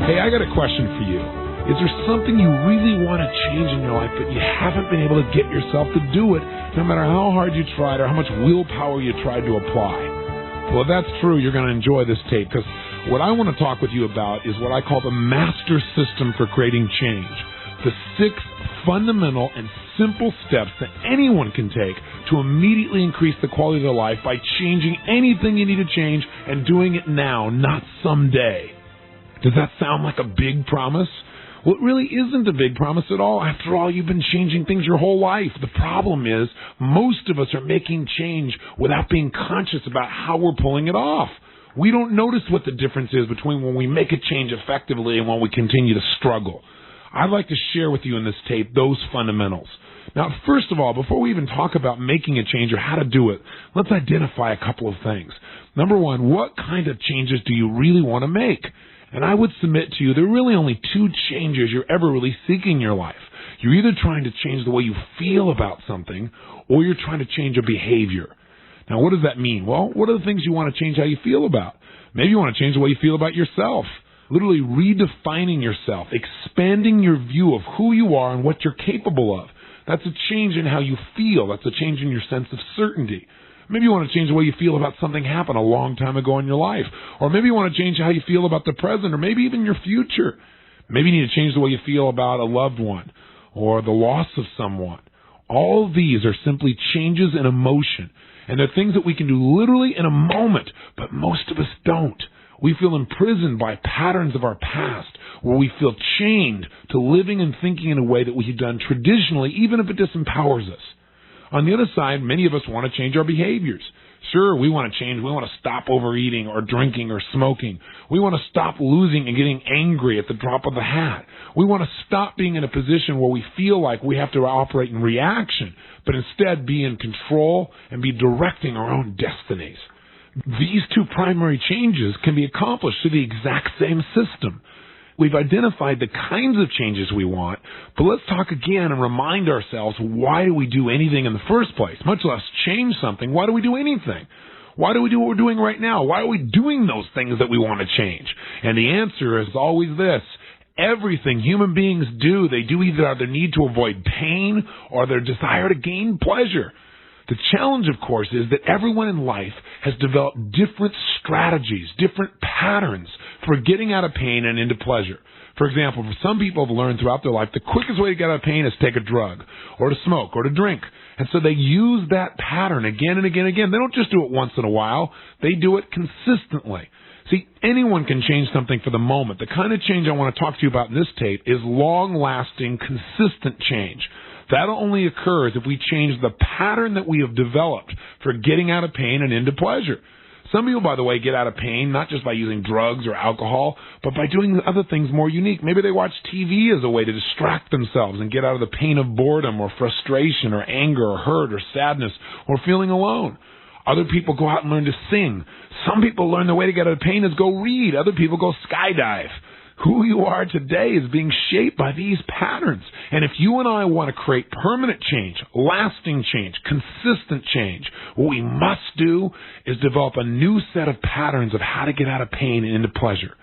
Hey, I got a question for you. Is there something you really want to change in your life, but you haven't been able to get yourself to do it, no matter how hard you tried or how much willpower you tried to apply? Well, if that's true, you're going to enjoy this tape, because what I want to talk with you about is what I call the master system for creating change. The 6 fundamental and simple steps that anyone can take to immediately increase the quality of their life by changing anything you need to change and doing it now, not someday. Does that sound like a big promise? Well, it really isn't a big promise at all. After all, you've been changing things your whole life. The problem is most of us are making change without being conscious about how we're pulling it off. We don't notice what the difference is between when we make a change effectively and when we continue to struggle. I'd like to share with you in this tape those fundamentals. Now, first of all, before we even talk about making a change or how to do it, let's identify a couple of things. Number one, what kind of changes do you really want to make? And I would submit to you, there are really only 2 changes you're ever really seeking in your life. You're either trying to change the way you feel about something, or you're trying to change a behavior. Now, what does that mean? Well, what are the things you want to change how you feel about? Maybe you want to change the way you feel about yourself. Literally redefining yourself, expanding your view of who you are and what you're capable of. That's a change in how you feel. That's a change in your sense of certainty. Maybe you want to change the way you feel about something happened a long time ago in your life. Or maybe you want to change how you feel about the present, or maybe even your future. Maybe you need to change the way you feel about a loved one or the loss of someone. All of these are simply changes in emotion. And they're things that we can do literally in a moment, but most of us don't. We feel imprisoned by patterns of our past, where we feel chained to living and thinking in a way that we've done traditionally, even if it disempowers us. On the other side, many of us want to change our behaviors. Sure, we want to change. We want to stop overeating or drinking or smoking. We want to stop losing and getting angry at the drop of a hat. We want to stop being in a position where we feel like we have to operate in reaction, but instead be in control and be directing our own destinies. These 2 primary changes can be accomplished through the exact same system. We've identified the kinds of changes we want, but let's talk again and remind ourselves, why do we do anything in the first place? Much less change something. Why do we do anything? Why do we do what we're doing right now? Why are we doing those things that we want to change? And the answer is always this. Everything human beings do, they do either out of their need to avoid pain or their desire to gain pleasure. The challenge, of course, is that everyone in life has developed different strategies, different patterns for getting out of pain and into pleasure. For example, for some people have learned throughout their life the quickest way to get out of pain is to take a drug or to smoke or to drink. And so they use that pattern again and again and again. They don't just do it once in a while. They do it consistently. See, anyone can change something for the moment. The kind of change I want to talk to you about in this tape is long-lasting, consistent change. That only occurs if we change the pattern that we have developed for getting out of pain and into pleasure. Some people, by the way, get out of pain not just by using drugs or alcohol, but by doing other things more unique. Maybe they watch TV as a way to distract themselves and get out of the pain of boredom or frustration or anger or hurt or sadness or feeling alone. Other people go out and learn to sing. Some people learn the way to get out of pain is go read. Other people go skydive. Who you are today is being shaped by these patterns. And if you and I want to create permanent change, lasting change, consistent change, what we must do is develop a new set of patterns of how to get out of pain and into pleasure.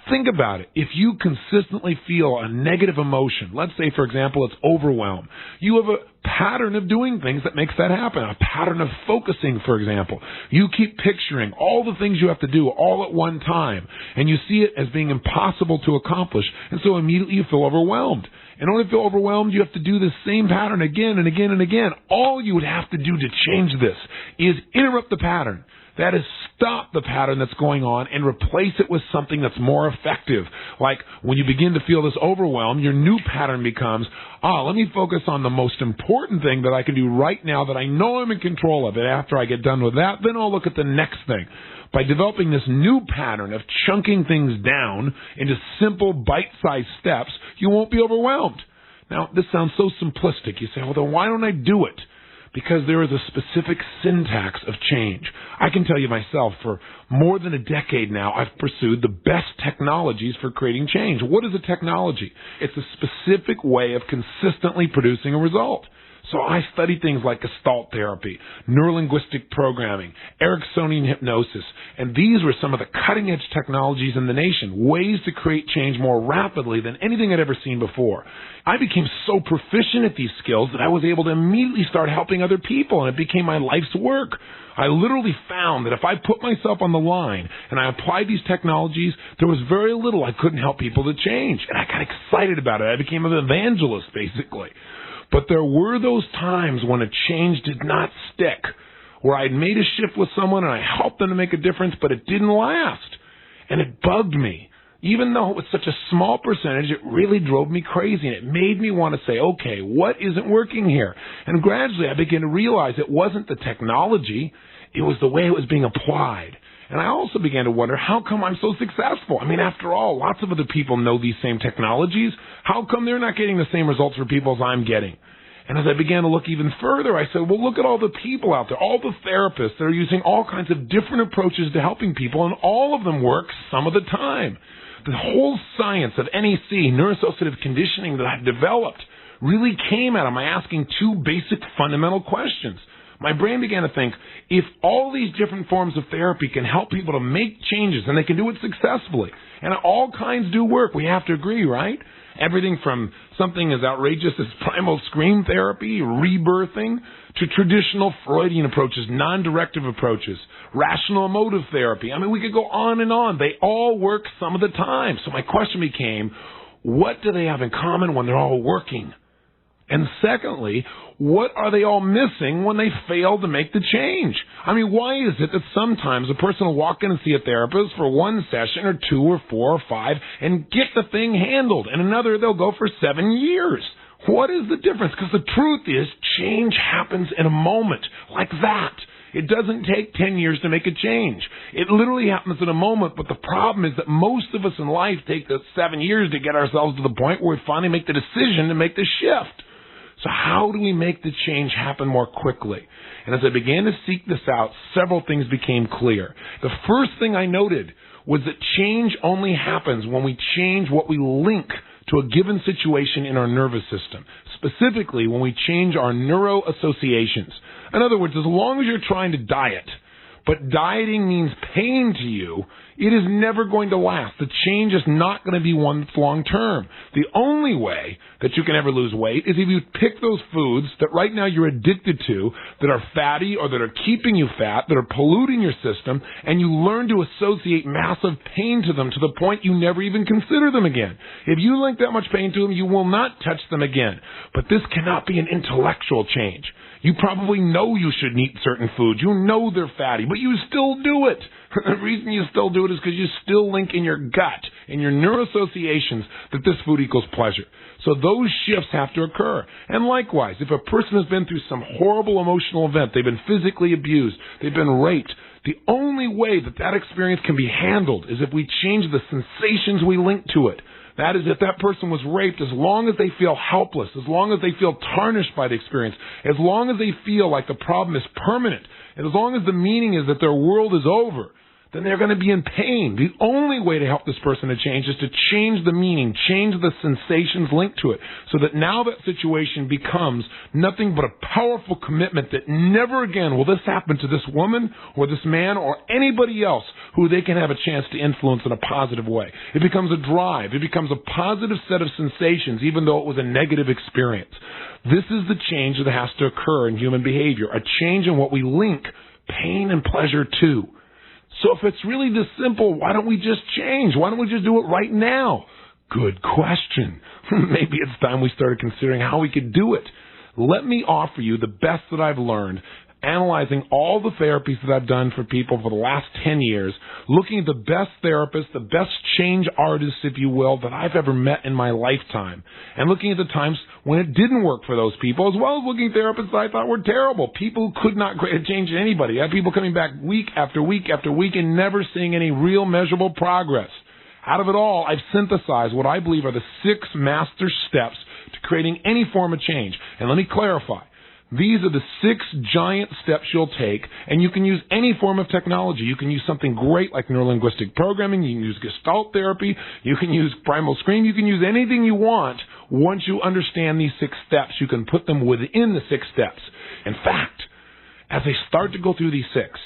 Think about it. If you consistently feel a negative emotion, let's say, for example, it's overwhelm, you have a pattern of doing things that makes that happen, a pattern of focusing, for example. You keep picturing all the things you have to do all at one time, and you see it as being impossible to accomplish, and so immediately you feel overwhelmed. In order to feel overwhelmed, you have to do this same pattern again and again and again. All you would have to do to change this is interrupt the pattern. That is, stop the pattern that's going on and replace it with something that's more effective. Like when you begin to feel this overwhelm, your new pattern becomes, let me focus on the most important thing that I can do right now that I know I'm in control of. And after I get done with that, then I'll look at the next thing. By developing this new pattern of chunking things down into simple bite-sized steps, you won't be overwhelmed. Now, this sounds so simplistic. You say, well, then why don't I do it? Because there is a specific syntax of change. I can tell you myself, for more than a decade now, I've pursued the best technologies for creating change. What is a technology? It's a specific way of consistently producing a result. So I studied things like Gestalt therapy, neurolinguistic programming, Ericksonian hypnosis, and these were some of the cutting-edge technologies in the nation, ways to create change more rapidly than anything I'd ever seen before. I became so proficient at these skills that I was able to immediately start helping other people, and it became my life's work. I literally found that if I put myself on the line and I applied these technologies, there was very little I couldn't help people to change. And I got excited about it. I became an evangelist, basically. But there were those times when a change did not stick, where I'd made a shift with someone and I helped them to make a difference, but it didn't last. And it bugged me. Even though it was such a small percentage, it really drove me crazy, and it made me want to say, okay, what isn't working here? And gradually I began to realize it wasn't the technology, it was the way it was being applied. And I also began to wonder, how come I'm so successful? I mean, after all, lots of other people know these same technologies. How come they're not getting the same results for people as I'm getting? And as I began to look even further, I said, well, look at all the people out there, all the therapists that are using all kinds of different approaches to helping people, and all of them work some of the time. The whole science of NAC, neuroassociative conditioning, that I've developed really came out of my asking two basic fundamental questions. My brain began to think, if all these different forms of therapy can help people to make changes, and they can do it successfully, and all kinds do work, we have to agree, right? Everything from something as outrageous as primal scream therapy, rebirthing, to traditional Freudian approaches, non-directive approaches, rational emotive therapy. I mean, we could go on and on. They all work some of the time. So my question became, what do they have in common when they're all working? And secondly, what are they all missing when they fail to make the change? I mean, why is it that sometimes a person will walk in and see a therapist for one session or 2 or 4 or 5 and get the thing handled, and another they'll go for 7 years? What is the difference? Because the truth is, change happens in a moment, like that. It doesn't take 10 years to make a change. It literally happens in a moment, but the problem is that most of us in life take the 7 years to get ourselves to the point where we finally make the decision to make the shift. So how do we make the change happen more quickly? And as I began to seek this out, several things became clear. The first thing I noted was that change only happens when we change what we link to a given situation in our nervous system, specifically when we change our neuroassociations. In other words, as long as you're trying to diet, but dieting means pain to you, it is never going to last. The change is not going to be one that's long-term. The only way that you can ever lose weight is if you pick those foods that right now you're addicted to, that are fatty or that are keeping you fat, that are polluting your system, and you learn to associate massive pain to them to the point you never even consider them again. If you link that much pain to them, you will not touch them again. But this cannot be an intellectual change. You probably know you shouldn't eat certain foods. You know they're fatty, but you still do it. The reason you still do it is because you still link in your gut, in your neuroassociations, that this food equals pleasure. So those shifts have to occur. And likewise, if a person has been through some horrible emotional event, they've been physically abused, they've been raped, the only way that that experience can be handled is if we change the sensations we link to it. That is, if that person was raped, as long as they feel helpless, as long as they feel tarnished by the experience, as long as they feel like the problem is permanent, and as long as the meaning is that their world is over, then they're going to be in pain. The only way to help this person to change is to change the meaning, change the sensations linked to it, so that now that situation becomes nothing but a powerful commitment that never again will this happen to this woman or this man or anybody else who they can have a chance to influence in a positive way. It becomes a drive. It becomes a positive set of sensations, even though it was a negative experience. This is the change that has to occur in human behavior, a change in what we link pain and pleasure to. So if it's really this simple, why don't we just change? Why don't we just do it right now? Good question. Maybe it's time we started considering how we could do it. Let me offer you the best that I've learned, analyzing all the therapies that I've done for people for the last 10 years, looking at the best therapists, the best change artists, if you will, that I've ever met in my lifetime, and looking at the times when it didn't work for those people, as well as looking at therapists that I thought were terrible. People who could not create a change in anybody. I had people coming back week after week after week and never seeing any real measurable progress. Out of it all, I've synthesized what I believe are the 6 master steps to creating any form of change. And let me clarify. These are the 6 giant steps you'll take, and you can use any form of technology. You can use something great like neurolinguistic programming. You can use Gestalt therapy. You can use Primal Scream. You can use anything you want. Once you understand these 6 steps, you can put them within the 6 steps. In fact, as I start to go through these 6,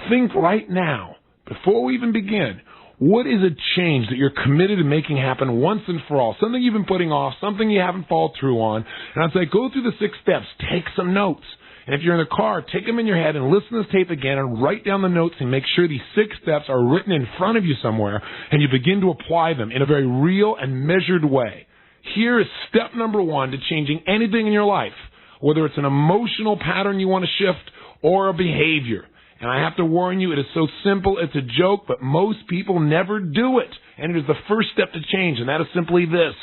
think right now, before we even begin, what is a change that you're committed to making happen once and for all? Something you've been putting off, something you haven't followed through on. And I'd say go through the 6 steps, take some notes. And if you're in the car, take them in your head and listen to this tape again and write down the notes and make sure these 6 steps are written in front of you somewhere and you begin to apply them in a very real and measured way. Here is step number 1 to changing anything in your life, whether it's an emotional pattern you want to shift or a behavior. And I have to warn you, it is so simple, it's a joke, but most people never do it. And it is the first step to change, and that is simply this.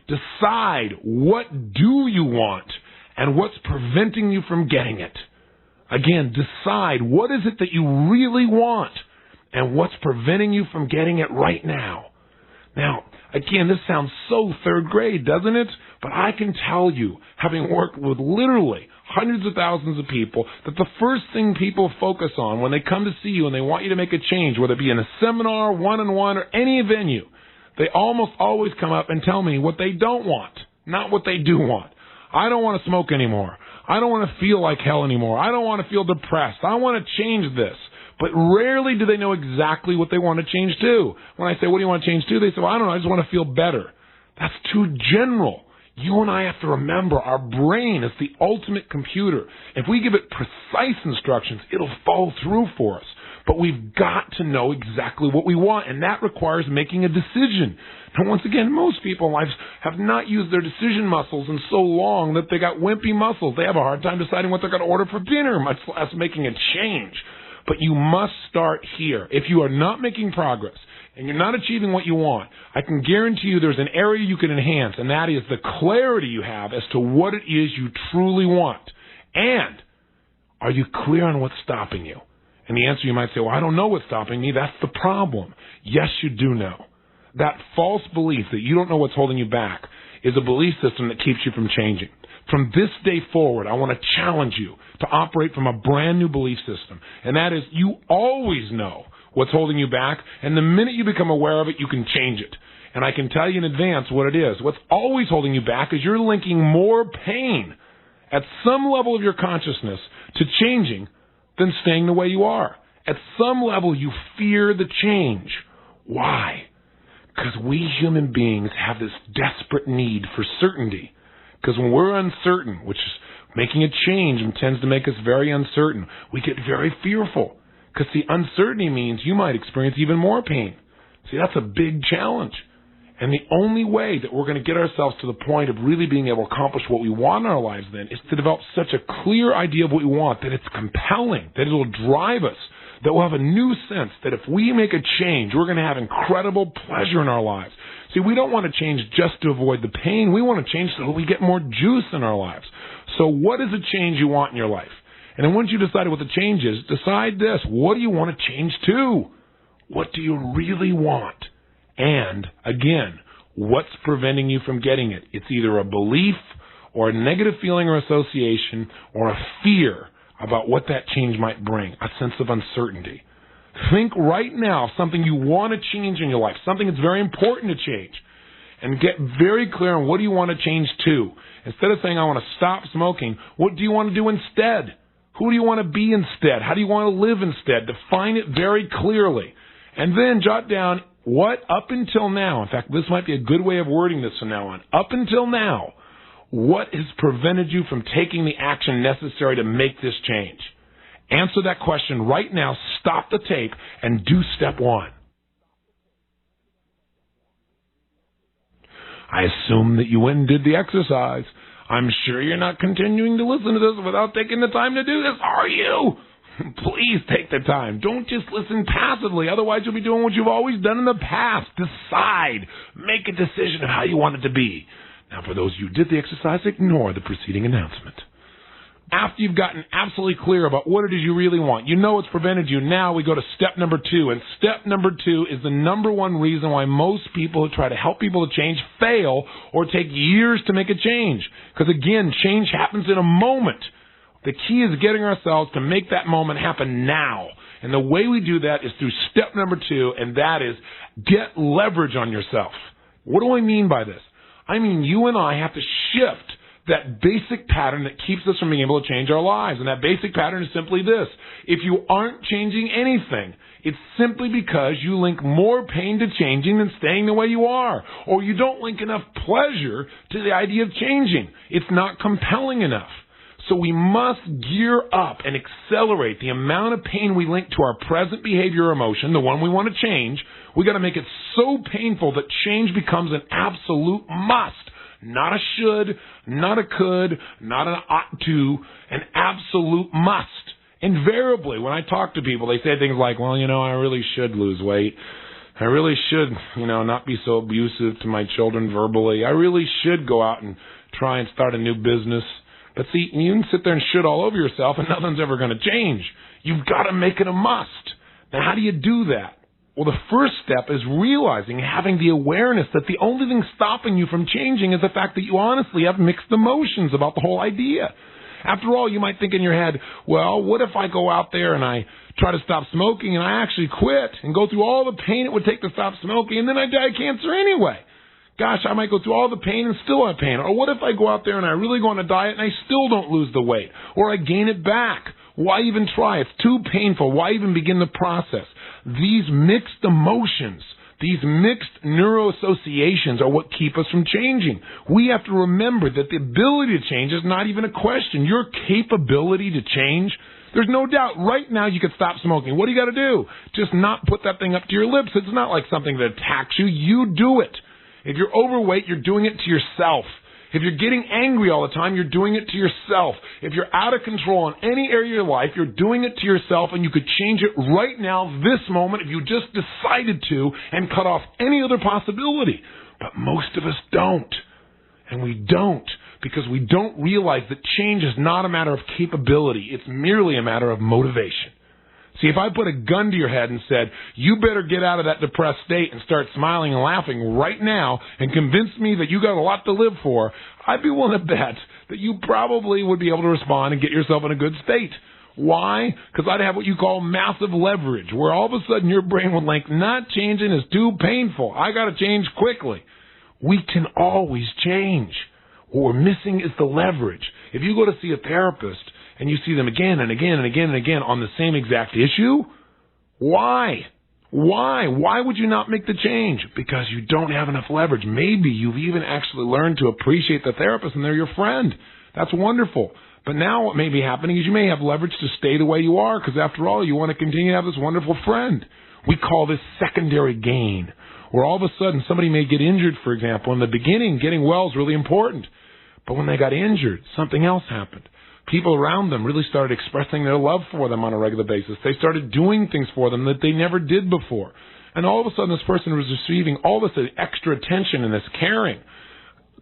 Decide what do you want and what's preventing you from getting it. Again, decide what is it that you really want and what's preventing you from getting it right now. Now, again, this sounds so third grade, doesn't it? But I can tell you, having worked with literally hundreds of thousands of people, that the first thing people focus on when they come to see you and they want you to make a change, whether it be in a seminar, one-on-one, or any venue, they almost always come up and tell me what they don't want, not what they do want. I don't want to smoke anymore. I don't want to feel like hell anymore. I don't want to feel depressed. I want to change this. But rarely do they know exactly what they want to change to. When I say, what do you want to change to? They say, well, I don't know. I just want to feel better. That's too general. You and I have to remember our brain is the ultimate computer. If we give it precise instructions, it'll follow through for us. But we've got to know exactly what we want, and that requires making a decision. And once again, most people in life have not used their decision muscles in so long that they got wimpy muscles. They have a hard time deciding what they're going to order for dinner, much less making a change. But you must start here. If you are not making progress, and you're not achieving what you want, I can guarantee you there's an area you can enhance, and that is the clarity you have as to what it is you truly want. And are you clear on what's stopping you? And the answer, you might say, well, I don't know what's stopping me. That's the problem. Yes, you do know. That false belief that you don't know what's holding you back is a belief system that keeps you from changing. From this day forward, I want to challenge you to operate from a brand new belief system, and that is you always know what's holding you back, and the minute you become aware of it, you can change it. And I can tell you in advance what it is. What's always holding you back is you're linking more pain at some level of your consciousness to changing than staying the way you are. At some level, you fear the change. Why? Because we human beings have this desperate need for certainty. Because when we're uncertain, which is making a change tends to make us very uncertain, we get very fearful. Because the uncertainty means you might experience even more pain. See, that's a big challenge. And the only way that we're going to get ourselves to the point of really being able to accomplish what we want in our lives then is to develop such a clear idea of what we want that it's compelling, that it'll drive us, that we'll have a new sense that if we make a change, we're going to have incredible pleasure in our lives. See, we don't want to change just to avoid the pain. We want to change so that we get more juice in our lives. So what is a change you want in your life? And then once you decide what the change is, decide this. What do you want to change to? What do you really want? And, again, what's preventing you from getting it? It's either a belief or a negative feeling or association or a fear about what that change might bring, a sense of uncertainty. Think right now of something you want to change in your life, something that's very important to change, and get very clear on what do you want to change to. Instead of saying, I want to stop smoking, what do you want to do instead? Who do you want to be instead? How do you want to live instead? Define it very clearly. And then jot down what up until now, in fact, this might be a good way of wording this from now on, up until now, what has prevented you from taking the action necessary to make this change? Answer that question right now, stop the tape, and do step 1. I assume that you went and did the exercise. I'm sure you're not continuing to listen to this without taking the time to do this, are you? Please take the time. Don't just listen passively. Otherwise, you'll be doing what you've always done in the past. Decide. Make a decision of how you want it to be. Now, for those of you who did the exercise, ignore the preceding announcement. After you've gotten absolutely clear about what it is you really want, you know what's prevented you, now we go to step number 2. And step number 2 is the number one reason why most people who try to help people to change fail or take years to make a change. Because again, change happens in a moment. The key is getting ourselves to make that moment happen now. And the way we do that is through step number 2, and that is get leverage on yourself. What do I mean by this? I mean you and I have to shift that basic pattern that keeps us from being able to change our lives. And that basic pattern is simply this. If you aren't changing anything, it's simply because you link more pain to changing than staying the way you are. Or you don't link enough pleasure to the idea of changing. It's not compelling enough. So we must gear up and accelerate the amount of pain we link to our present behavior or emotion, the one we want to change. We got to make it so painful that change becomes an absolute must. Not a should, not a could, not an ought to, an absolute must. Invariably, when I talk to people, they say things like, well, I really should lose weight. I really should, not be so abusive to my children verbally. I really should go out and try and start a new business. But see, you can sit there and shit all over yourself and nothing's ever going to change. You've got to make it a must. Now, how do you do that? Well, the first step is realizing, having the awareness that the only thing stopping you from changing is the fact that you honestly have mixed emotions about the whole idea. After all, you might think in your head, well, what if I go out there and I try to stop smoking and I actually quit and go through all the pain it would take to stop smoking and then I die of cancer anyway? Gosh, I might go through all the pain and still have pain. Or what if I go out there and I really go on a diet and I still don't lose the weight? Or I gain it back? Why even try? It's too painful. Why even begin the process? These mixed emotions, these mixed neuroassociations are what keep us from changing. We have to remember that the ability to change is not even a question. Your capability to change, there's no doubt right now you could stop smoking. What do you got to do? Just not put that thing up to your lips. It's not like something that attacks you. You do it. If you're overweight, you're doing it to yourself. If you're getting angry all the time, you're doing it to yourself. If you're out of control in any area of your life, you're doing it to yourself, and you could change it right now, this moment, if you just decided to and cut off any other possibility. But most of us don't. And we don't because we don't realize that change is not a matter of capability. It's merely a matter of motivation. See, if I put a gun to your head and said, you better get out of that depressed state and start smiling and laughing right now and convince me that you got a lot to live for, I'd be willing to bet that you probably would be able to respond and get yourself in a good state. Why? Because I'd have what you call massive leverage, where all of a sudden your brain would think, not changing is too painful. I got to change quickly. We can always change. What we're missing is the leverage. If you go to see a therapist, and you see them again and again and again and again on the same exact issue, why? Why would you not make the change? Because you don't have enough leverage. Maybe you've even actually learned to appreciate the therapist and they're your friend. That's wonderful. But now what may be happening is you may have leverage to stay the way you are because after all, you want to continue to have this wonderful friend. We call this secondary gain, where all of a sudden somebody may get injured, for example. In the beginning, getting well is really important. But when they got injured, something else happened. People around them really started expressing their love for them on a regular basis. They started doing things for them that they never did before. And all of a sudden, this person was receiving all this extra attention and this caring.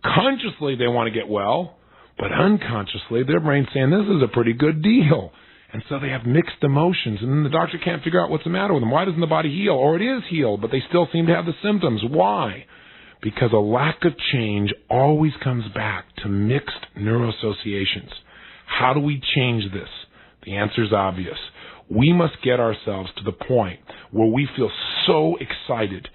Consciously, they want to get well, but unconsciously, their brain's saying, this is a pretty good deal. And so they have mixed emotions, and then the doctor can't figure out what's the matter with them. Why doesn't the body heal? Or it is healed, but they still seem to have the symptoms. Why? Because a lack of change always comes back to mixed neuroassociations. How do we change this? The answer is obvious. We must get ourselves to the point where we feel so excited,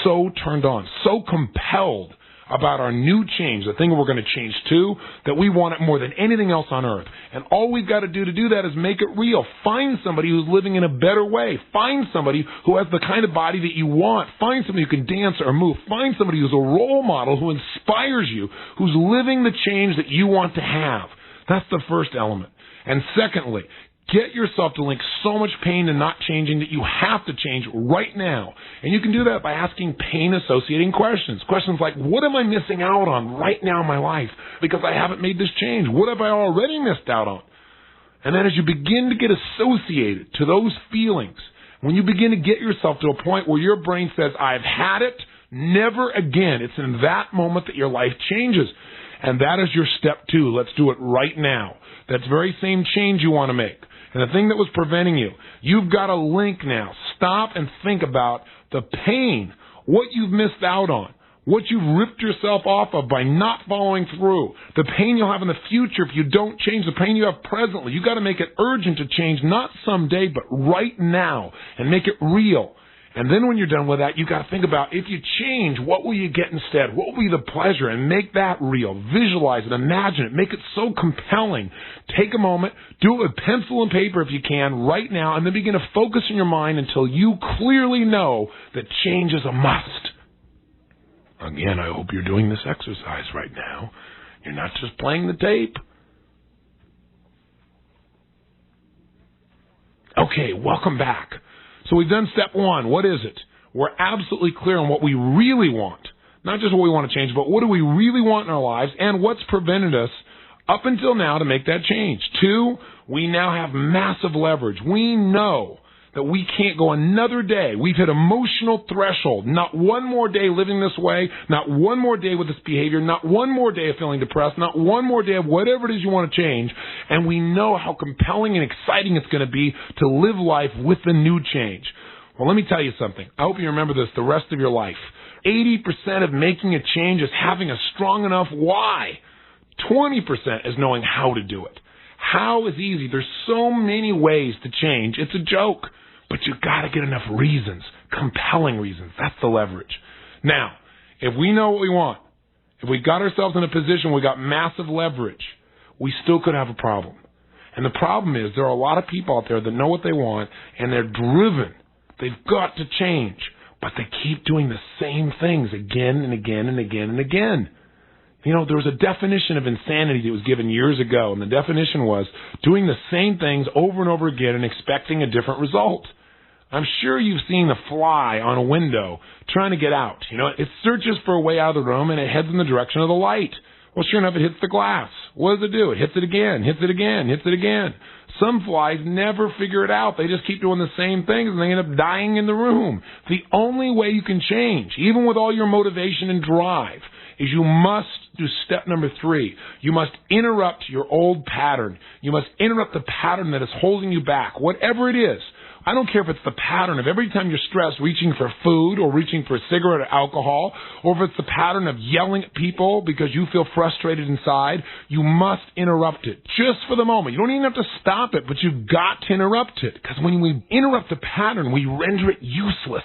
so turned on, so compelled about our new change, the thing we're going to change to, that we want it more than anything else on earth. And all we've got to do that is make it real. Find somebody who's living in a better way. Find somebody who has the kind of body that you want. Find somebody who can dance or move. Find somebody who's a role model, who inspires you, who's living the change that you want to have. That's the first element. And secondly, get yourself to link so much pain to not changing that you have to change right now. And you can do that by asking pain-associating questions. Questions like, what am I missing out on right now in my life because I haven't made this change? What have I already missed out on? And then as you begin to get associated to those feelings, when you begin to get yourself to a point where your brain says, I've had it, never again, it's in that moment that your life changes. And that is your step 2. Let's do it right now. That very same change you want to make. And the thing that was preventing you, you've got to link now. Stop and think about the pain, what you've missed out on. what you've ripped yourself off of by not following through, the pain you'll have in the future if you don't change, the pain you have presently. You've got to make it urgent to change, not someday, but right now, and make it real. And then when you're done with that, you've got to think about, if you change, what will you get instead? What will be the pleasure? And make that real. Visualize it. Imagine it. Make it so compelling. Take a moment. Do it with pencil and paper if you can right now, and then begin to focus in your mind until you clearly know that change is a must. Again, I hope you're doing this exercise right now. You're not just playing the tape. Okay, welcome back. So we've done step one. What is it? We're absolutely clear on what we really want. Not just what we want to change, but what do we really want in our lives, and what's prevented us up until now to make that change. 2, we now have massive leverage. We know that we can't go another day. We've hit emotional threshold. Not one more day living this way, not one more day with this behavior, not one more day of feeling depressed, not one more day of whatever it is you want to change. And we know how compelling and exciting it's going to be to live life with the new change. Well, let me tell you something. I hope you remember this the rest of your life. 80% of making a change is having a strong enough why. 20% is knowing how to do it. How is easy. There's so many ways to change. It's a joke. But you've got to get enough reasons, compelling reasons. That's the leverage. Now, if we know what we want, if we got ourselves in a position where we got massive leverage, we still could have a problem. And the problem is there are a lot of people out there that know what they want, and they're driven. They've got to change, but they keep doing the same things again and again and again and again. You know, there was a definition of insanity that was given years ago, and the definition was doing the same things over and over again and expecting a different result. I'm sure you've seen the fly on a window trying to get out. You know, it searches for a way out of the room, and it heads in the direction of the light. Well, sure enough, it hits the glass. What does it do? It hits it again, hits it again, hits it again. Some flies never figure it out. They just keep doing the same things, and they end up dying in the room. The only way you can change, even with all your motivation and drive, is you must do step number 3. You must interrupt your old pattern. You must interrupt the pattern that is holding you back, whatever it is. I don't care if it's the pattern of every time you're stressed reaching for food or reaching for a cigarette or alcohol, or if it's the pattern of yelling at people because you feel frustrated inside. You must interrupt it just for the moment. You don't even have to stop it, but you've got to interrupt it, because when we interrupt the pattern, we render it useless.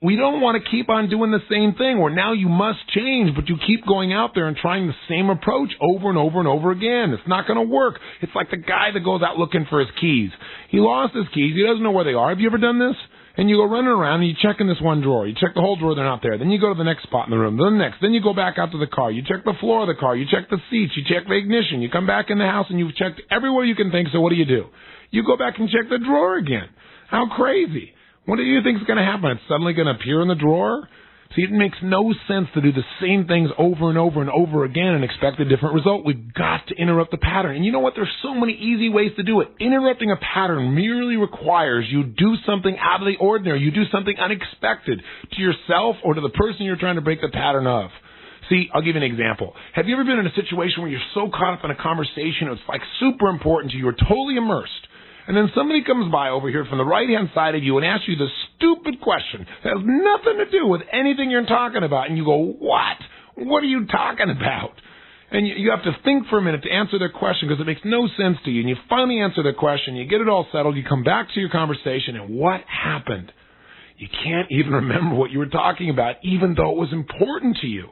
We don't want to keep on doing the same thing where now you must change, but you keep going out there and trying the same approach over and over and over again. It's not going to work. It's like the guy that goes out looking for his keys. He lost his keys. He doesn't know where they are. Have you ever done this? And you go running around and you check in this one drawer. You check the whole drawer, they're not there. Then you go to the next spot in the room, then the next. Then you go back out to the car. You check the floor of the car. You check the seats. You check the ignition. You come back in the house and you've checked everywhere you can think. So what do? You go back and check the drawer again. How crazy. What do you think is going to happen? It's suddenly going to appear in the drawer? See, it makes no sense to do the same things over and over and over again and expect a different result. We've got to interrupt the pattern. And you know what? There's so many easy ways to do it. Interrupting a pattern merely requires you do something out of the ordinary. You do something unexpected to yourself or to the person you're trying to break the pattern of. See, I'll give you an example. Have you ever been in a situation where you're so caught up in a conversation, it's like super important to you, you're totally immersed, and then somebody comes by over here from the right-hand side of you and asks you this stupid question that has nothing to do with anything you're talking about, and you go, what? What are you talking about? And you have to think for a minute to answer their question because it makes no sense to you, and you finally answer their question, you get it all settled, you come back to your conversation, and what happened? You can't even remember what you were talking about, even though it was important to you.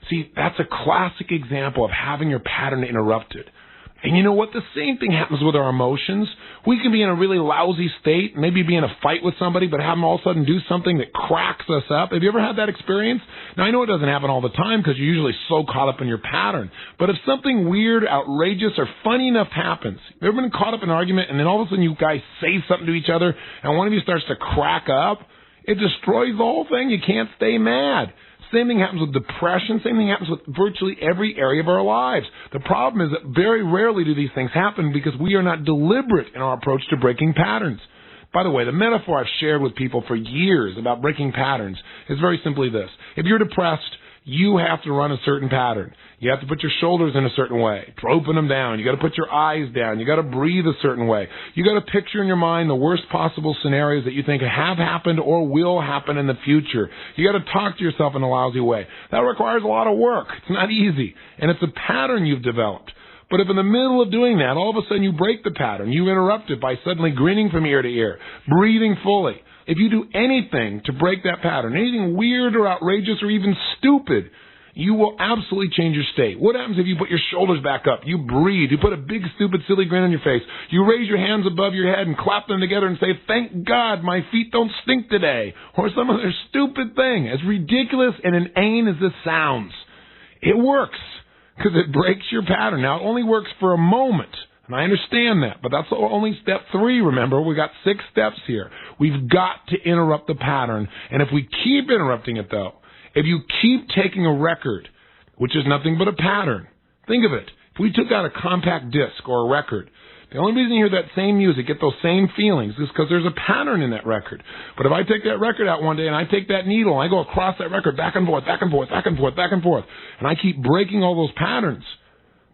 See, that's a classic example of having your pattern interrupted. And you know what? The same thing happens with our emotions. We can be in a really lousy state, maybe be in a fight with somebody, but have them all of a sudden do something that cracks us up. Have you ever had that experience? Now, I know it doesn't happen all the time because you're usually so caught up in your pattern. But if something weird, outrageous, or funny enough happens, have you ever been caught up in an argument and then all of a sudden you guys say something to each other and one of you starts to crack up? It destroys the whole thing. You can't stay mad. Same thing happens with depression. Same thing happens with virtually every area of our lives. The problem is that very rarely do these things happen because we are not deliberate in our approach to breaking patterns. By the way, the metaphor I've shared with people for years about breaking patterns is very simply this. If you're depressed, you have to run a certain pattern. You have to put your shoulders in a certain way, open them down. You got to put your eyes down. You got to breathe a certain way. You got to picture in your mind the worst possible scenarios that you think have happened or will happen in the future. You got to talk to yourself in a lousy way. That requires a lot of work. It's not easy, and it's a pattern you've developed. But if in the middle of doing that, all of a sudden you break the pattern, you interrupt it by suddenly grinning from ear to ear, breathing fully. If you do anything to break that pattern, anything weird or outrageous or even stupid, you will absolutely change your state. What happens if you put your shoulders back up, you breathe, you put a big, stupid, silly grin on your face, you raise your hands above your head and clap them together and say, thank God my feet don't stink today, or some other stupid thing, as ridiculous and inane as this sounds. It works, because it breaks your pattern. Now, it only works for a moment, and I understand that, but that's only step 3, remember. We got 6 steps here. We've got to interrupt the pattern, and if we keep interrupting it, though, if you keep taking a record, which is nothing but a pattern, think of it. If we took out a compact disc or a record, the only reason you hear that same music, get those same feelings, is because there's a pattern in that record. But if I take that record out one day and I take that needle and I go across that record back and forth, back and forth, back and forth, back and forth, and I keep breaking all those patterns,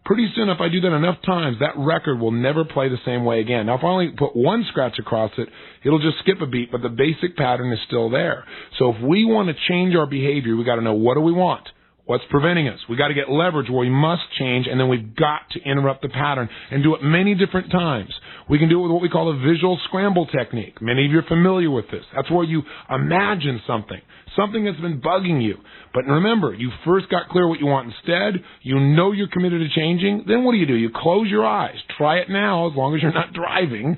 pretty soon, if I do that enough times, that record will never play the same way again. Now, if I only put one scratch across it, it'll just skip a beat, but the basic pattern is still there. So if we want to change our behavior, we got to know, what do we want? What's preventing us? We got to get leverage where we must change, and then we've got to interrupt the pattern and do it many different times. We can do it with what we call a visual scramble technique. Many of you are familiar with this. That's where you imagine something that's been bugging you. But remember, you first got clear what you want instead. You know you're committed to changing. Then what do? You close your eyes. Try it now, as long as you're not driving.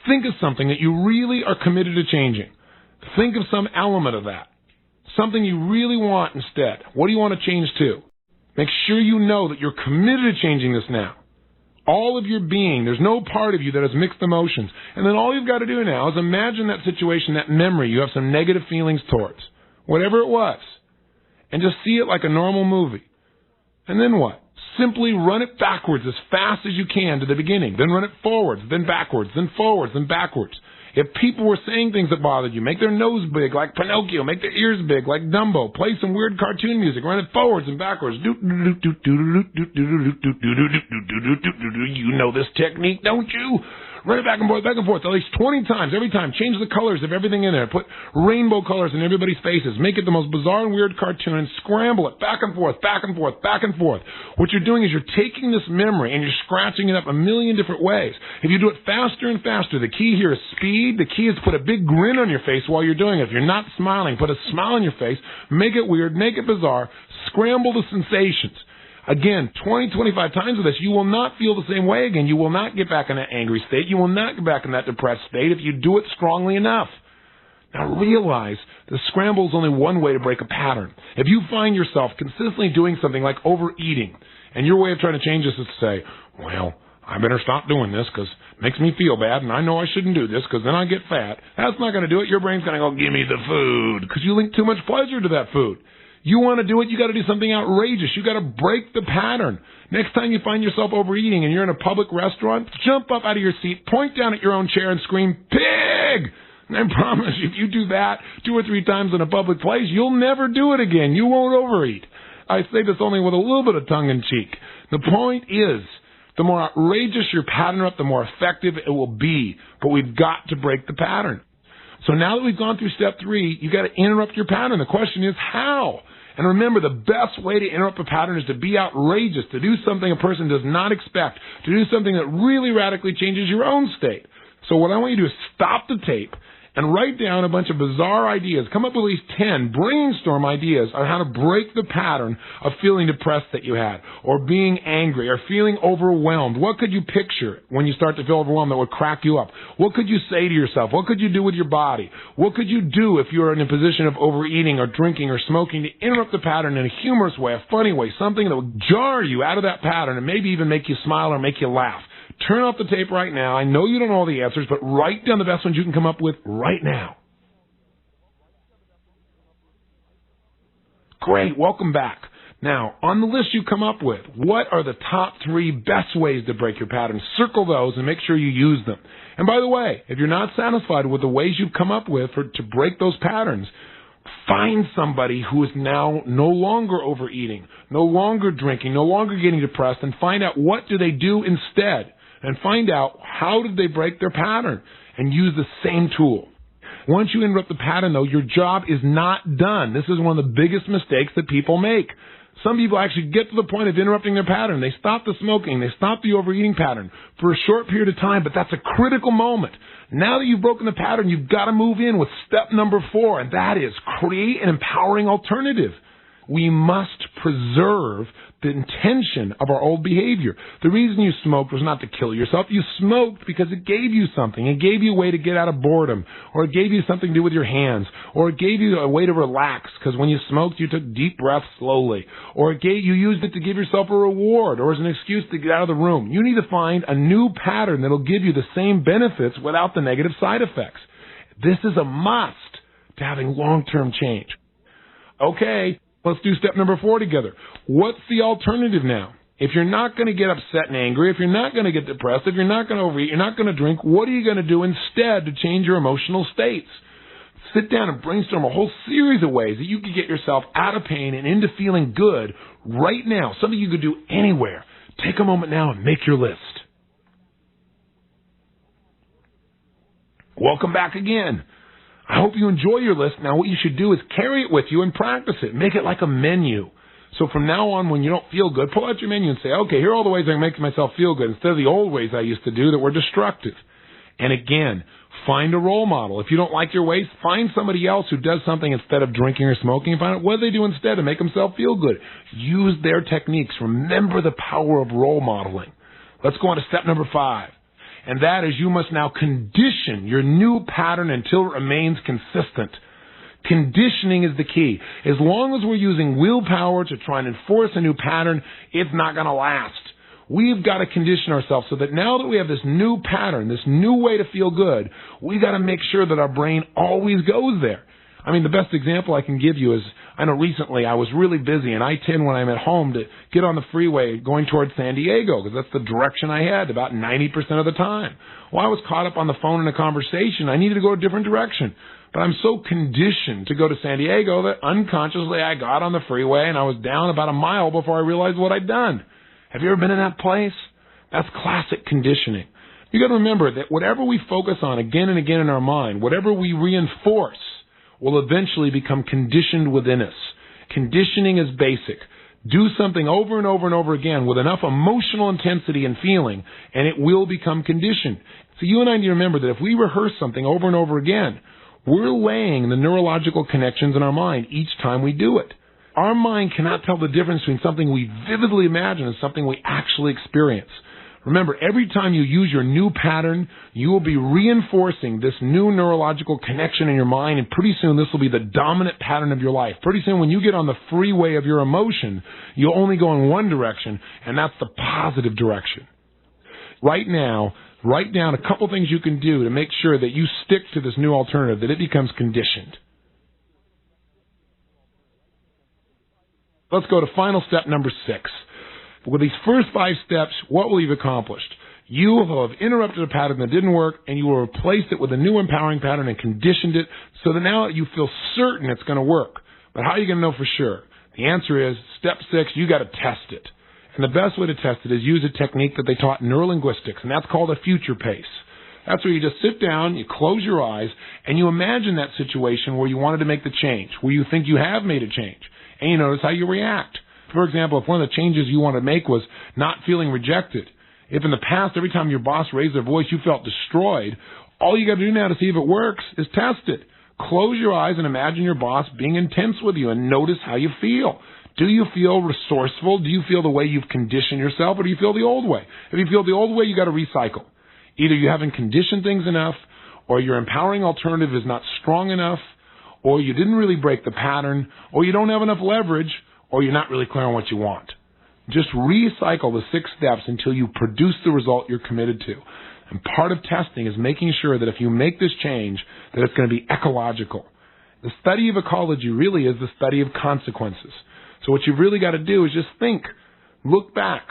Think of something that you really are committed to changing. Think of some element of that. Something you really want instead. What do you want to change to? Make sure you know that you're committed to changing this now. All of your being, there's no part of you that has mixed emotions. And then all you've got to do now is imagine that situation, that memory you have some negative feelings towards, whatever it was, and just see it like a normal movie. And then what? Simply run it backwards as fast as you can to the beginning. Then run it forwards, then backwards, then forwards, then backwards. If people were saying things that bothered you, make their nose big like Pinocchio, make their ears big like Dumbo, play some weird cartoon music, run it forwards and backwards. You know this technique, don't you? Run it back and forth, at least 20 times. Every time, change the colors of everything in there. Put rainbow colors in everybody's faces. Make it the most bizarre and weird cartoon and scramble it back and forth, back and forth, back and forth. What you're doing is you're taking this memory and you're scratching it up a million different ways. If you do it faster and faster, the key here is speed. The key is to put a big grin on your face while you're doing it. If you're not smiling, put a smile on your face. Make it weird, make it bizarre. Scramble the sensations. Again, 20, 25 times of this, you will not feel the same way again. You will not get back in that angry state. You will not get back in that depressed state if you do it strongly enough. Now realize the scramble is only one way to break a pattern. If you find yourself consistently doing something like overeating, and your way of trying to change this is to say, well, I better stop doing this because it makes me feel bad, and I know I shouldn't do this because then I get fat. That's not going to do it. Your brain's going to go, give me the food, because you link too much pleasure to that food. You want to do it, you got to do something outrageous. You got to break the pattern. Next time you find yourself overeating and you're in a public restaurant, jump up out of your seat, point down at your own chair and scream, pig! And I promise you, if you do that 2 or 3 times in a public place, you'll never do it again. You won't overeat. I say this only with a little bit of tongue-in-cheek. The point is, the more outrageous your pattern up, the more effective it will be. But we've got to break the pattern. So now that we've gone through step 3, you've got to interrupt your pattern. The question is, how? And remember, the best way to interrupt a pattern is to be outrageous, to do something a person does not expect, to do something that really radically changes your own state. So what I want you to do is stop the tape and write down a bunch of bizarre ideas. Come up with at least 10 brainstorm ideas on how to break the pattern of feeling depressed that you had, or being angry, or feeling overwhelmed. What could you picture when you start to feel overwhelmed that would crack you up? What could you say to yourself? What could you do with your body? What could you do if you're in a position of overeating or drinking or smoking to interrupt the pattern in a humorous way, a funny way, something that would jar you out of that pattern and maybe even make you smile or make you laugh? Turn off the tape right now. I know you don't know all the answers, but write down the best ones you can come up with right now. Great. Welcome back. Now, on the list you come up with, what are the top 3 best ways to break your pattern? Circle those and make sure you use them. And by the way, if you're not satisfied with the ways you've come up with to break those patterns, Find somebody who is now no longer overeating, no longer drinking, no longer getting depressed, and find out what do they do instead. And find out how did they break their pattern and use the same tool. Once you interrupt the pattern, though, your job is not done. This is one of the biggest mistakes that people make. Some people actually get to the point of interrupting their pattern. They stop the smoking. They stop the overeating pattern for a short period of time, but that's a critical moment. Now that you've broken the pattern, you've got to move in with step number 4, and that is create an empowering alternative. We must preserve the intention of our old behavior. The reason you smoked was not to kill yourself. You smoked because it gave you something. It gave you a way to get out of boredom, or it gave you something to do with your hands, or it gave you a way to relax because when you smoked, you took deep breaths slowly, or you used it to give yourself a reward or as an excuse to get out of the room. You need to find a new pattern that will give you the same benefits without the negative side effects. This is a must to having long-term change. Okay. Let's do step number 4 together. What's the alternative now? If you're not going to get upset and angry, if you're not going to get depressed, if you're not going to overeat, you're not going to drink, what are you going to do instead to change your emotional states? Sit down and brainstorm a whole series of ways that you can get yourself out of pain and into feeling good right now. Something you could do anywhere. Take a moment now and make your list. Welcome back again. I hope you enjoy your list. Now what you should do is carry it with you and practice it. Make it like a menu. So from now on, when you don't feel good, pull out your menu and say, okay, here are all the ways I can make myself feel good instead of the old ways I used to do that were destructive. And again, find a role model. If you don't like your ways, find somebody else who does something instead of drinking or smoking and find out what they do instead to make themselves feel good. Use their techniques. Remember the power of role modeling. Let's go on to step number 5. And that is you must now condition your new pattern until it remains consistent. Conditioning is the key. As long as we're using willpower to try and enforce a new pattern, it's not going to last. We've got to condition ourselves so that now that we have this new pattern, this new way to feel good, we've got to make sure that our brain always goes there. I mean, the best example I can give you is, I know recently I was really busy, and I tend when I'm at home to get on the freeway going towards San Diego because that's the direction I had about 90% of the time. Well, I was caught up on the phone in a conversation. I needed to go a different direction. But I'm so conditioned to go to San Diego that unconsciously I got on the freeway and I was down about a mile before I realized what I'd done. Have you ever been in that place? That's classic conditioning. You got to remember that whatever we focus on again and again in our mind, whatever we reinforce, will eventually become conditioned within us. Conditioning is basic. Do something over and over and over again with enough emotional intensity and feeling, and it will become conditioned. So you and I need to remember that if we rehearse something over and over again, we're laying the neurological connections in our mind each time we do it. Our mind cannot tell the difference between something we vividly imagine and something we actually experience. Remember, every time you use your new pattern, you will be reinforcing this new neurological connection in your mind, and pretty soon this will be the dominant pattern of your life. Pretty soon when you get on the freeway of your emotion, you'll only go in one direction, and that's the positive direction. Right now, write down a couple things you can do to make sure that you stick to this new alternative, that it becomes conditioned. Let's go to final step number 6. With these first 5 steps, what will you've accomplished? You will have interrupted a pattern that didn't work, and you will replace it with a new empowering pattern and conditioned it so that now you feel certain it's going to work. But how are you going to know for sure? The answer is, step 6, you got to test it. And the best way to test it is use a technique that they taught in neurolinguistics, and that's called a future pace. That's where you just sit down, you close your eyes, and you imagine that situation where you wanted to make the change, where you think you have made a change, and you notice how you react. For example, if one of the changes you want to make was not feeling rejected, if in the past every time your boss raised their voice you felt destroyed, all you got to do now to see if it works is test it. Close your eyes and imagine your boss being intense with you and notice how you feel. Do you feel resourceful? Do you feel the way you've conditioned yourself, or do you feel the old way? If you feel the old way, you got to recycle. Either you haven't conditioned things enough, or your empowering alternative is not strong enough, or you didn't really break the pattern, or you don't have enough leverage, or you're not really clear on what you want. Just recycle the 6 steps until you produce the result you're committed to. And part of testing is making sure that if you make this change, that it's going to be ecological. The study of ecology really is the study of consequences. So what you've really got to do is just think, look back.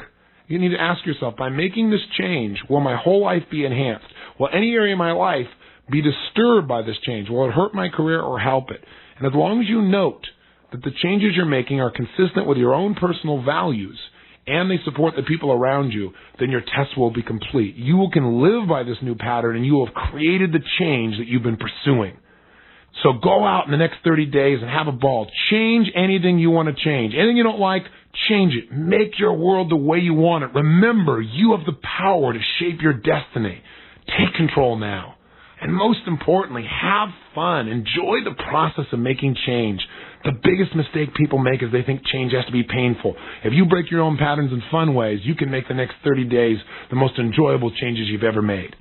You need to ask yourself, by making this change, will my whole life be enhanced? Will any area of my life be disturbed by this change? Will it hurt my career or help it? And as long as you note that the changes you're making are consistent with your own personal values and they support the people around you, then your test will be complete. You can live by this new pattern, and you will have created the change that you've been pursuing. So go out in the next 30 days and have a ball. Change anything you want to change. Anything you don't like, change it. Make your world the way you want it. Remember, you have the power to shape your destiny. Take control now. And most importantly, have fun. Enjoy the process of making change. The biggest mistake people make is they think change has to be painful. If you break your own patterns in fun ways, you can make the next 30 days the most enjoyable changes you've ever made.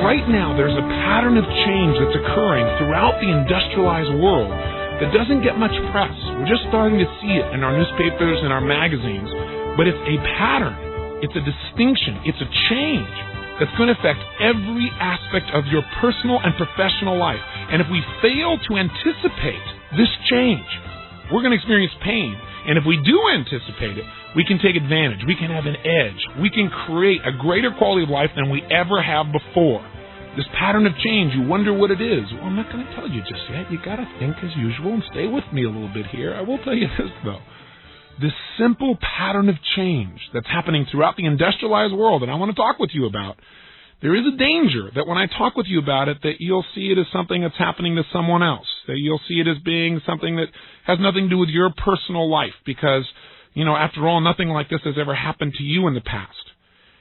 Right now, there's a pattern of change that's occurring throughout the industrialized world that doesn't get much press. We're just starting to see it in our newspapers and our magazines, but it's a pattern. It's a distinction. It's a change that's going to affect every aspect of your personal and professional life. And if we fail to anticipate this change, we're going to experience pain. And if we do anticipate it, we can take advantage. We can have an edge. We can create a greater quality of life than we ever have before. This pattern of change, you wonder what it is. Well, I'm not going to tell you just yet. You got to think as usual and stay with me a little bit here. I will tell you this, though. This simple pattern of change that's happening throughout the industrialized world, and I want to talk with you about, there is a danger that when I talk with you about it, that you'll see it as something that's happening to someone else, that you'll see it as being something that has nothing to do with your personal life, because, after all, nothing like this has ever happened to you in the past.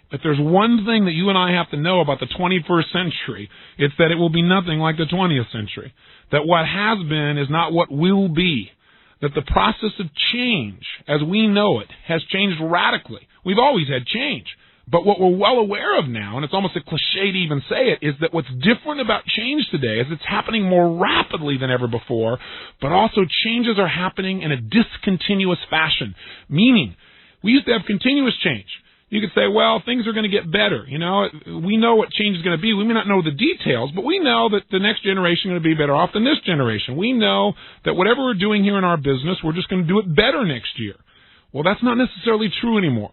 If there's one thing that you and I have to know about the 21st century, it's that it will be nothing like the 20th century. That what has been is not what will be. That the process of change, as we know it, has changed radically. We've always had change. But what we're well aware of now, and it's almost a cliche to even say it, is that what's different about change today is it's happening more rapidly than ever before, but also changes are happening in a discontinuous fashion. Meaning, we used to have continuous change. You could say, well, things are going to get better. We know what change is going to be. We may not know the details, but we know that the next generation is going to be better off than this generation. We know that whatever we're doing here in our business, we're just going to do it better next year. Well, that's not necessarily true anymore.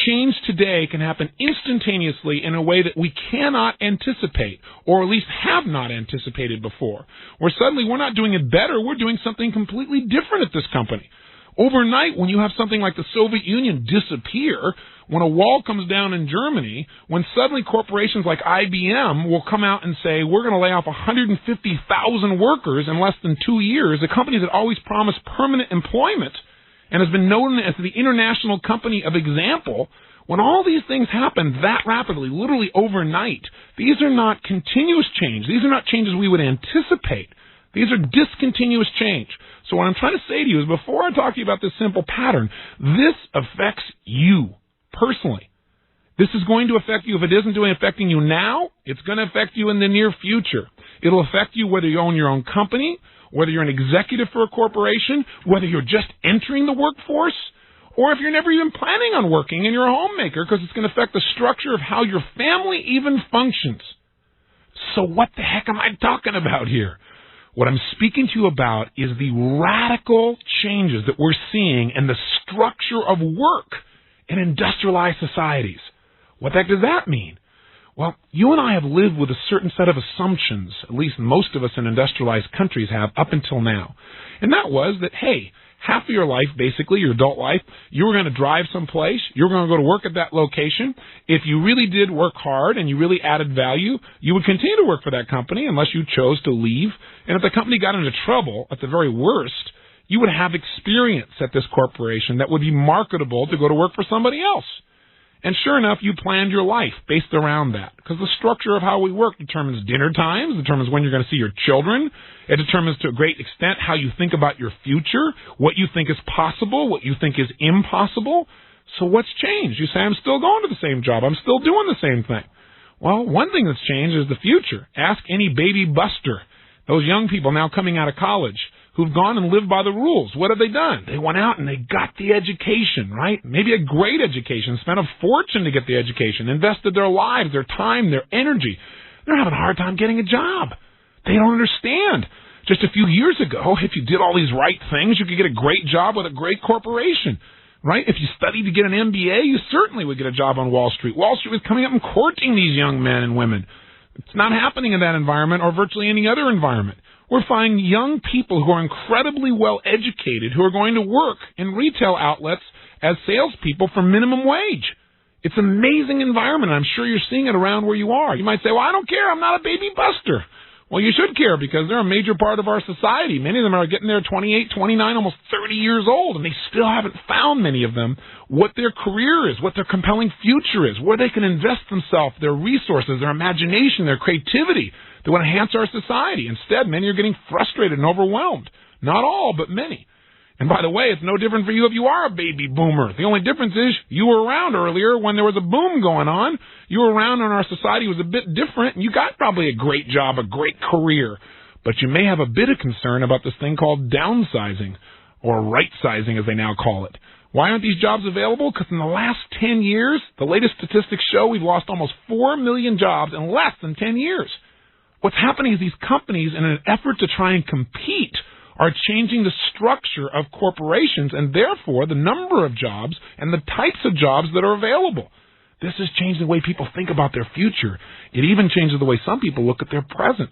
Change today can happen instantaneously in a way that we cannot anticipate, or at least have not anticipated before. Where suddenly we're not doing it better, we're doing something completely different at this company. Overnight, when you have something like the Soviet Union disappear, when a wall comes down in Germany, when suddenly corporations like IBM will come out and say, we're going to lay off 150,000 workers in less than 2 years, a company that always promised permanent employment and has been known as the international company of example, when all these things happen that rapidly, literally overnight, these are not continuous change. These are not changes we would anticipate. These are discontinuous change. So what I'm trying to say to you is, before I talk to you about this simple pattern, this affects you personally. This is going to affect you. If it isn't affecting you now, it's going to affect you in the near future. It'll affect you whether you own your own company, whether you're an executive for a corporation, whether you're just entering the workforce, or if you're never even planning on working and you're a homemaker, because it's going to affect the structure of how your family even functions. So what the heck am I talking about here? What I'm speaking to you about is the radical changes that we're seeing in the structure of work in industrialized societies. What the heck does that mean? Well, you and I have lived with a certain set of assumptions, at least most of us in industrialized countries have up until now. And that was that, hey, half of your life, basically, your adult life, you were going to drive someplace, you were going to go to work at that location. If you really did work hard and you really added value, you would continue to work for that company unless you chose to leave. And if the company got into trouble, at the very worst, you would have experience at this corporation that would be marketable to go to work for somebody else. And sure enough, you planned your life based around that, because the structure of how we work determines dinner times, determines when you're going to see your children. It determines to a great extent how you think about your future, what you think is possible, what you think is impossible. So what's changed? You say, I'm still going to the same job. I'm still doing the same thing. Well, one thing that's changed is the future. Ask any baby buster, those young people now coming out of college, who've gone and lived by the rules. What have they done? They went out and they got the education, right? Maybe a great education, spent a fortune to get the education, invested their lives, their time, their energy. They're having a hard time getting a job. They don't understand. Just a few years ago, if you did all these right things, you could get a great job with a great corporation. right? If you studied to get an MBA, you certainly would get a job on Wall Street. Wall Street was coming up and courting these young men and women. It's not happening in that environment or virtually any other environment. We're finding young people who are incredibly well educated who are going to work in retail outlets as salespeople for minimum wage. It's an amazing environment. I'm sure you're seeing it around where you are. You might say, well, I don't care. I'm not a baby buster. Well, you should care because they're a major part of our society. Many of them are getting there 28, 29, almost 30 years old, and they still haven't found, many of them, what their career is, what their compelling future is, where they can invest themselves, their resources, their imagination, their creativity that will enhance our society. Instead, many are getting frustrated and overwhelmed. Not all, but many. And by the way, it's no different for you if you are a baby boomer. The only difference is you were around earlier when there was a boom going on. You were around when our society was a bit different, and you got probably a great job, a great career. But you may have a bit of concern about this thing called downsizing, or right-sizing as they now call it. Why aren't these jobs available? Because in the last 10 years, the latest statistics show we've lost almost 4 million jobs in less than 10 years. What's happening is these companies, in an effort to try and compete, are changing the structure of corporations and therefore the number of jobs and the types of jobs that are available. This has changed the way people think about their future. It even changes the way some people look at their present.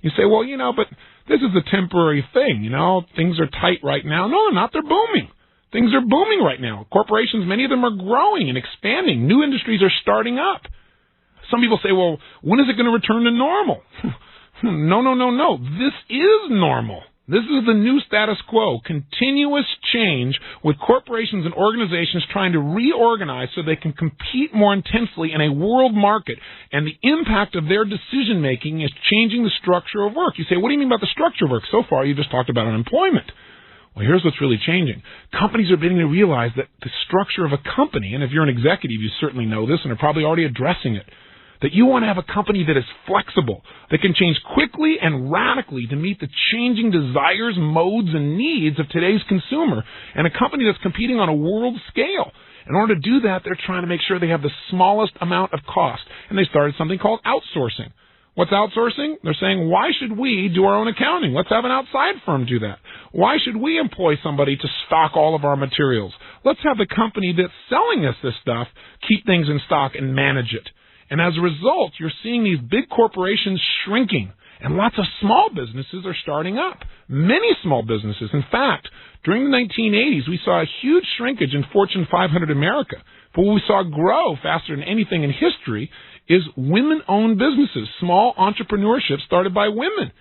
You say, well, but this is a temporary thing. Things are tight right now. No, they're not. They're booming. Things are booming right now. Corporations, many of them are growing and expanding. New industries are starting up. Some people say, well, when is it going to return to normal? No. This is normal. This is the new status quo, continuous change with corporations and organizations trying to reorganize so they can compete more intensely in a world market. And the impact of their decision-making is changing the structure of work. You say, what do you mean about the structure of work? So far, you just talked about unemployment. Well, here's what's really changing. Companies are beginning to realize that the structure of a company, and if you're an executive, you certainly know this and are probably already addressing it, that you want to have a company that is flexible, that can change quickly and radically to meet the changing desires, modes, and needs of today's consumer, and a company that's competing on a world scale. In order to do that, they're trying to make sure they have the smallest amount of cost, and they started something called outsourcing. What's outsourcing? They're saying, why should we do our own accounting? Let's have an outside firm do that. Why should we employ somebody to stock all of our materials? Let's have the company that's selling us this stuff keep things in stock and manage it. And as a result, you're seeing these big corporations shrinking, and lots of small businesses are starting up. Many small businesses. In fact, during the 1980s, we saw a huge shrinkage in Fortune 500 America. But what we saw grow faster than anything in history is women-owned businesses, small entrepreneurship started by women.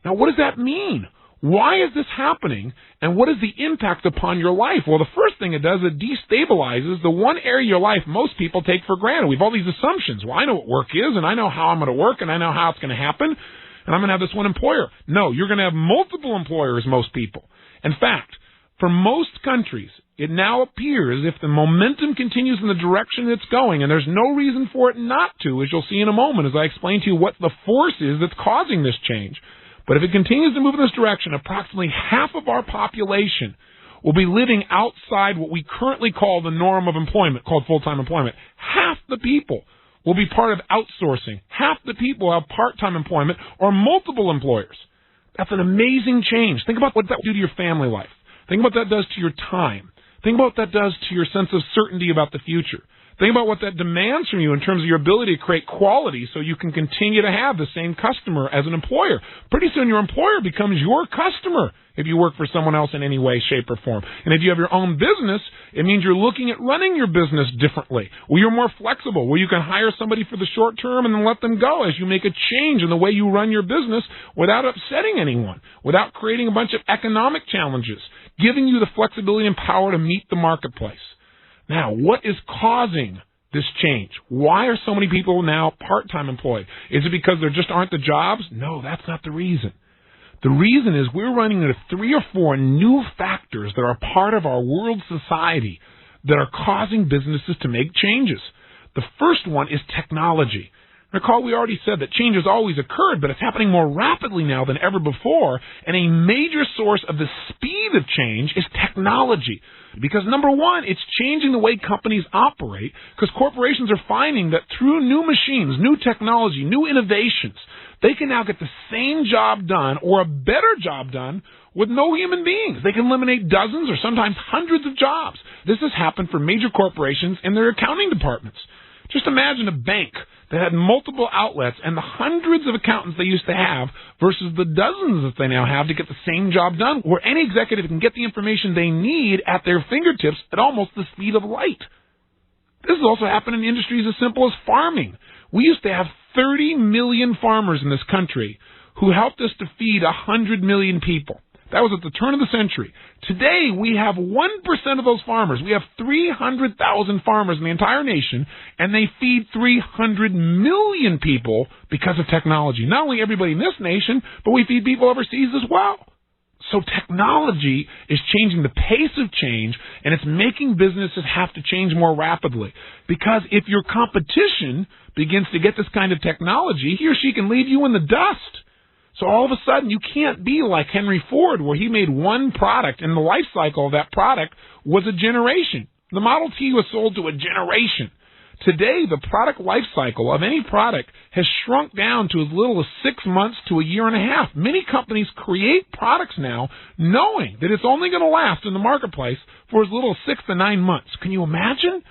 Now, what does that mean? Why is this happening, and what is the impact upon your life? Well, the first thing it does, it destabilizes the one area of your life most people take for granted. We have all these assumptions. Well, I know what work is, and I know how I'm going to work, and I know how it's going to happen, and I'm going to have this one employer. No, you're going to have multiple employers, most people. In fact, for most countries, it now appears if the momentum continues in the direction it's going, and there's no reason for it not to, as you'll see in a moment as I explain to you what the force is that's causing this change. But if it continues to move in this direction, approximately half of our population will be living outside what we currently call the norm of employment, called full-time employment. Half the people will be part of outsourcing. Half the people have part-time employment or multiple employers. That's an amazing change. Think about what that will do to your family life. Think about what that does to your time. Think about what that does to your sense of certainty about the future. Think about what that demands from you in terms of your ability to create quality so you can continue to have the same customer as an employer. Pretty soon your employer becomes your customer if you work for someone else in any way, shape, or form. And if you have your own business, it means you're looking at running your business differently, where you're more flexible, where you can hire somebody for the short term and then let them go as you make a change in the way you run your business without upsetting anyone, without creating a bunch of economic challenges, giving you the flexibility and power to meet the marketplace. Now, what is causing this change? Why are so many people now part-time employed? Is it because there just aren't the jobs? No, that's not the reason. The reason is we're running into 3 or 4 new factors that are part of our world society that are causing businesses to make changes. The first one is technology. Recall we already said that change has always occurred, but it's happening more rapidly now than ever before, and a major source of the speed of change is technology. Because number one, it's changing the way companies operate, because corporations are finding that through new machines, new technology, new innovations, they can now get the same job done or a better job done with no human beings. They can eliminate dozens or sometimes hundreds of jobs. This has happened for major corporations and their accounting departments. Just imagine a bank that had multiple outlets and the hundreds of accountants they used to have versus the dozens that they now have to get the same job done, where any executive can get the information they need at their fingertips at almost the speed of light. This has also happened in industries as simple as farming. We used to have 30 million farmers in this country who helped us to feed 100 million people. That was at the turn of the century. Today, we have 1% of those farmers. We have 300,000 farmers in the entire nation, and they feed 300 million people because of technology. Not only everybody in this nation, but we feed people overseas as well. So technology is changing the pace of change, and it's making businesses have to change more rapidly. Because if your competition begins to get this kind of technology, he or she can leave you in the dust. So all of a sudden, you can't be like Henry Ford, where he made one product, and the life cycle of that product was a generation. The Model T was sold to a generation. Today, the product life cycle of any product has shrunk down to as little as 6 months to a year and a half. Many companies create products now knowing that it's only going to last in the marketplace for as little as 6 to 9 months. Can you imagine?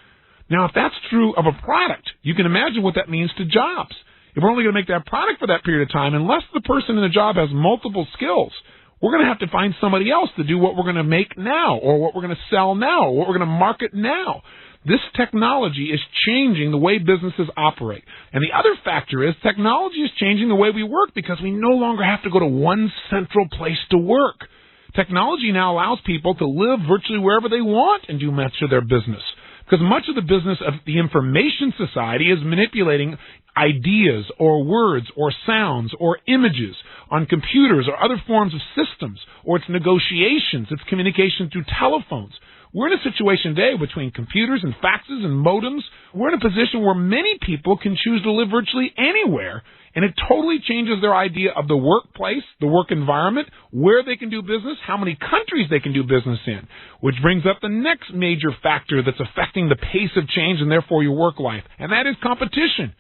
Now, if that's true of a product, you can imagine what that means to jobs. If we're only going to make that product for that period of time, unless the person in the job has multiple skills, we're going to have to find somebody else to do what we're going to make now, or what we're going to sell now, or what we're going to market now. This technology is changing the way businesses operate. And the other factor is technology is changing the way we work because we no longer have to go to one central place to work. Technology now allows people to live virtually wherever they want and do much of their business. Because much of the business of the information society is manipulating ideas or words or sounds or images on computers or other forms of systems, or it's negotiations, it's communication through telephones. We're in a situation today between computers and faxes and modems. We're in a position where many people can choose to live virtually anywhere, and it totally changes their idea of the workplace, the work environment, where they can do business, how many countries they can do business in, which brings up the next major factor that's affecting the pace of change and therefore your work life, and that is competition.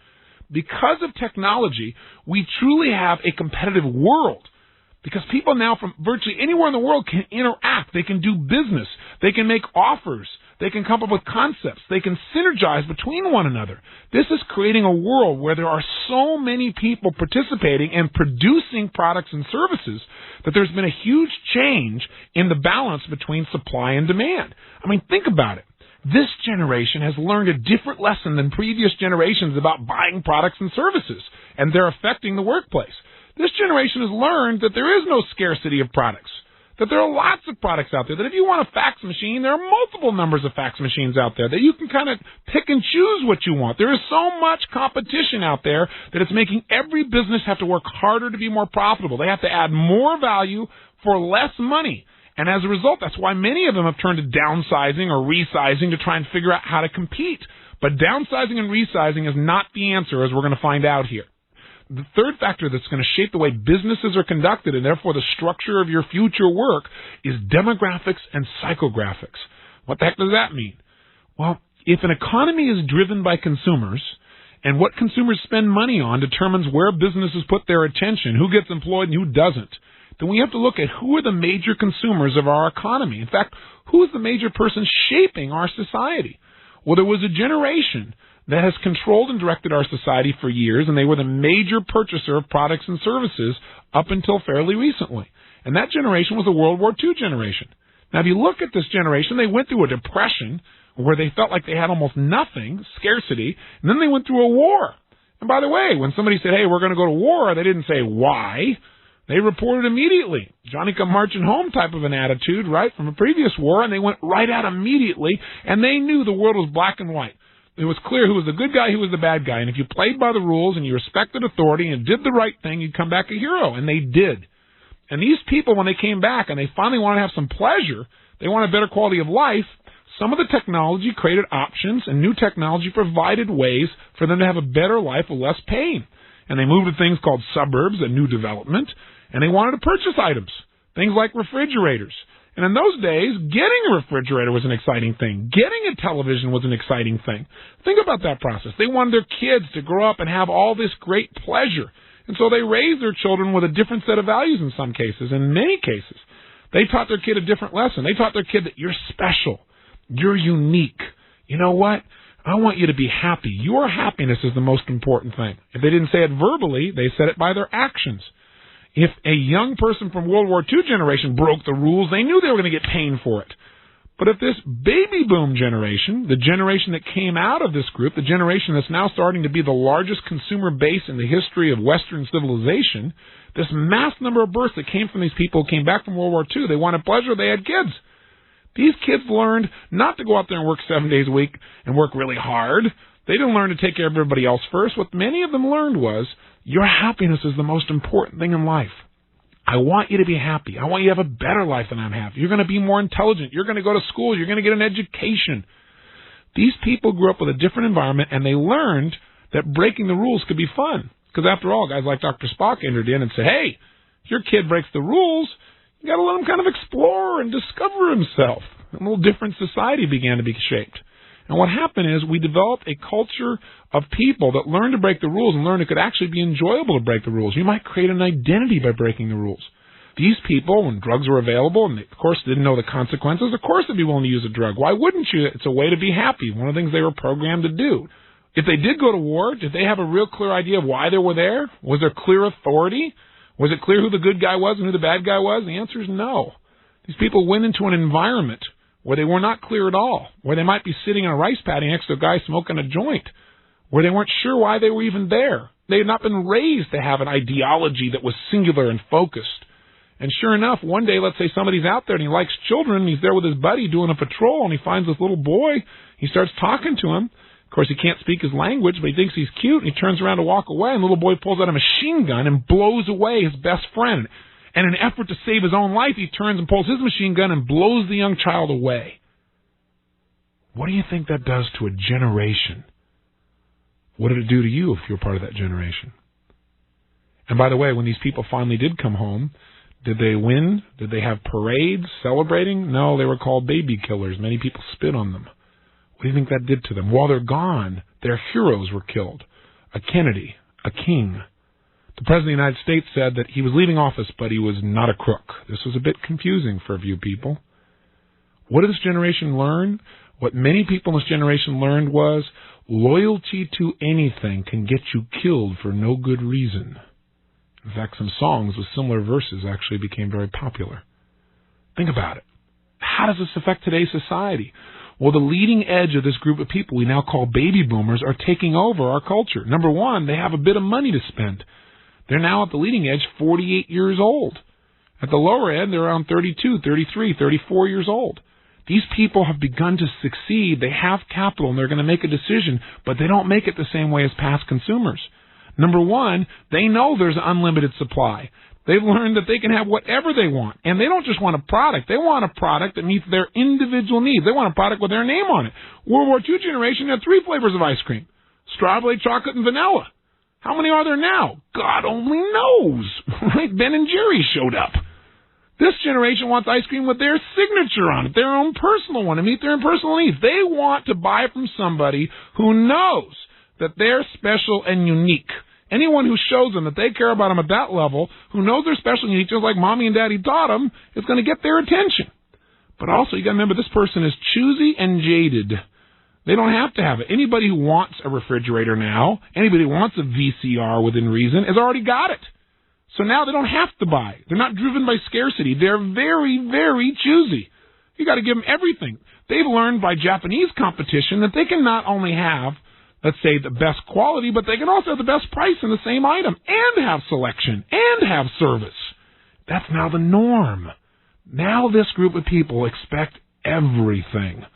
Because of technology, we truly have a competitive world. Because people now from virtually anywhere in the world can interact. They can do business. They can make offers. They can come up with concepts. They can synergize between one another. This is creating a world where there are so many people participating and producing products and services that there's been a huge change in the balance between supply and demand. I mean, think about it. This generation has learned a different lesson than previous generations about buying products and services, and they're affecting the workplace. This generation has learned that there is no scarcity of products, that there are lots of products out there, that if you want a fax machine, there are multiple numbers of fax machines out there, that you can kind of pick and choose what you want. There is so much competition out there that it's making every business have to work harder to be more profitable. They have to add more value for less money. And as a result, that's why many of them have turned to downsizing or resizing to try and figure out how to compete. But downsizing and resizing is not the answer, as we're going to find out here. The third factor that's going to shape the way businesses are conducted and therefore the structure of your future work is demographics and psychographics. What the heck does that mean? Well, if an economy is driven by consumers and what consumers spend money on determines where businesses put their attention, who gets employed and who doesn't, then we have to look at who are the major consumers of our economy. In fact, who is the major person shaping our society? Well, there was a generation that has controlled and directed our society for years, and they were the major purchaser of products and services up until fairly recently. And that generation was the World War II generation. Now, if you look at this generation, they went through a depression where they felt like they had almost nothing, scarcity, and then they went through a war. And by the way, when somebody said, hey, we're going to go to war, they didn't say why. They reported immediately. Johnny come marching home type of an attitude, right, from a previous war, and they went right out immediately, and they knew the world was black and white. It was clear who was the good guy, who was the bad guy. And if you played by the rules and you respected authority and did the right thing, you'd come back a hero. And they did. And these people, when they came back and they finally wanted to have some pleasure, they wanted a better quality of life, some of the technology created options, and new technology provided ways for them to have a better life with less pain. And they moved to things called suburbs and new development, and they wanted to purchase items, things like refrigerators. And in those days, getting a refrigerator was an exciting thing. Getting a television was an exciting thing. Think about that process. They wanted their kids to grow up and have all this great pleasure. And so they raised their children with a different set of values in some cases. In many cases, They taught their kid a different lesson. They taught their kid that you're special. You're unique. You know what? I want you to be happy. Your happiness is the most important thing. If they didn't say it verbally, they said it by their actions. If a young person from World War II generation broke the rules, they knew they were going to get pain for it. But if this baby boom generation, the generation that came out of this group, the generation that's now starting to be the largest consumer base in the history of Western civilization, this mass number of births that came from these people who came back from World War II, they wanted pleasure, they had kids. These kids learned not to go out there and work 7 days a week and work really hard. They didn't learn to take care of everybody else first. What many of them learned was, your happiness is the most important thing in life. I want you to be happy. I want you to have a better life than I'm happy. You're going to be more intelligent. You're going to go to school. You're going to get an education. These people grew up with a different environment, and they learned that breaking the rules could be fun. Because after all, guys like Dr. Spock entered in and said, hey, if your kid breaks the rules, you got to let him kind of explore and discover himself. A little different society began to be shaped. And what happened is we developed a culture of people that learned to break the rules and learned it could actually be enjoyable to break the rules. You might create an identity by breaking the rules. These people, when drugs were available, and they, of course, didn't know the consequences, of course they'd be willing to use a drug. Why wouldn't you? It's a way to be happy. One of the things they were programmed to do. If they did go to war, did they have a real clear idea of why they were there? Was there clear authority? Was it clear who the good guy was and who the bad guy was? The answer is no. These people went into an environment where they were not clear at all, where they might be sitting in a rice paddy next to a guy smoking a joint, where they weren't sure why they were even there. They had not been raised to have an ideology that was singular and focused. And sure enough, one day, let's say somebody's out there and he likes children, he's there with his buddy doing a patrol, and he finds this little boy, he starts talking to him. Of course, he can't speak his language, but he thinks he's cute, and he turns around to walk away, and the little boy pulls out a machine gun and blows away his best friend. And in an effort to save his own life, he turns and pulls his machine gun and blows the young child away. What do you think that does to a generation? What did it do to you if you're part of that generation? And by the way, when these people finally did come home, did they win? Did they have parades celebrating? No, they were called baby killers. Many people spit on them. What do you think that did to them? While they're gone, their heroes were killed. A Kennedy, a king. The President of the United States said that he was leaving office, but he was not a crook. This was a bit confusing for a few people. What did this generation learn? What many people in this generation learned was loyalty to anything can get you killed for no good reason. In fact, some songs with similar verses actually became very popular. Think about it. How does this affect today's society? Well, the leading edge of this group of people we now call baby boomers are taking over our culture. Number one, they have a bit of money to spend. They're now at the leading edge 48 years old. At the lower end, they're around 32, 33, 34 years old. These people have begun to succeed. They have capital, and they're going to make a decision, but they don't make it the same way as past consumers. Number one, they know there's an unlimited supply. They've learned that they can have whatever they want, and they don't just want a product. They want a product that meets their individual needs. They want a product with their name on it. World War II generation had 3 flavors of ice cream: strawberry, chocolate, and vanilla. How many are there now? God only knows. Right? Ben and Jerry showed up. This generation wants ice cream with their signature on it, their own personal one, to meet their own personal needs. They want to buy from somebody who knows that they're special and unique. Anyone who shows them that they care about them at that level, who knows they're special and unique, just like mommy and daddy taught them, is going to get their attention. But also, you got to remember, this person is choosy and jaded. They don't have to have it. Anybody who wants a refrigerator now, anybody who wants a VCR within reason, has already got it. So now they don't have to buy. They're not driven by scarcity. They're very, very choosy. You got to give them everything. They've learned by Japanese competition that they can not only have, let's say, the best quality, but they can also have the best price in the same item, and have selection, and have service. That's now the norm. Now this group of people expect everything.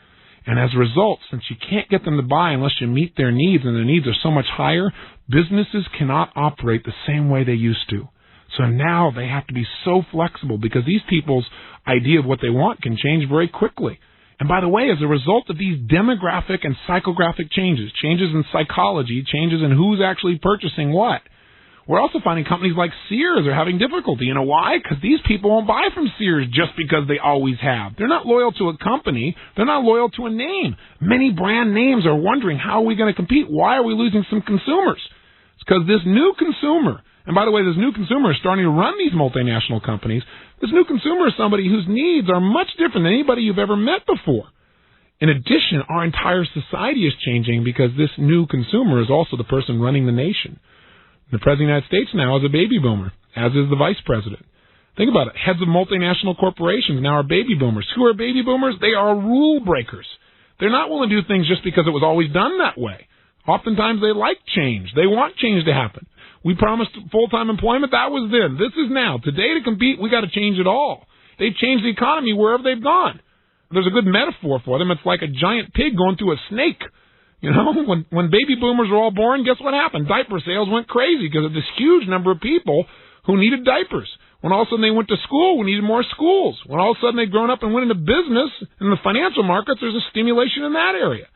And as a result, since you can't get them to buy unless you meet their needs, and their needs are so much higher, businesses cannot operate the same way they used to. So now they have to be so flexible, because these people's idea of what they want can change very quickly. And by the way, as a result of these demographic and psychographic changes, changes in psychology, changes in who's actually purchasing what, we're also finding companies like Sears are having difficulty. You know why? Because these people won't buy from Sears just because they always have. They're not loyal to a company. They're not loyal to a name. Many brand names are wondering, how are we going to compete? Why are we losing some consumers? It's because this new consumer, And by the way, this new consumer is starting to run these multinational companies. This new consumer is somebody whose needs are much different than anybody you've ever met before. In addition, our entire society is changing because this new consumer is also the person running the nation. The President of the United States now is a baby boomer, as is the Vice President. Think about it. Heads of multinational corporations now are baby boomers. Who are baby boomers? They are rule breakers. They're not willing to do things just because it was always done that way. Oftentimes they like change. They want change to happen. We promised full-time employment. That was then. This is now. Today, to compete, we got to change it all. They've changed the economy wherever they've gone. There's a good metaphor for them. It's like a giant pig going through a snake. You know, when baby boomers were all born, guess what happened? Diaper sales went crazy because of this huge number of people who needed diapers. When all of a sudden they went to school, we needed more schools. When all of a sudden they'd grown up and went into business in the financial markets, there's a stimulation in that area.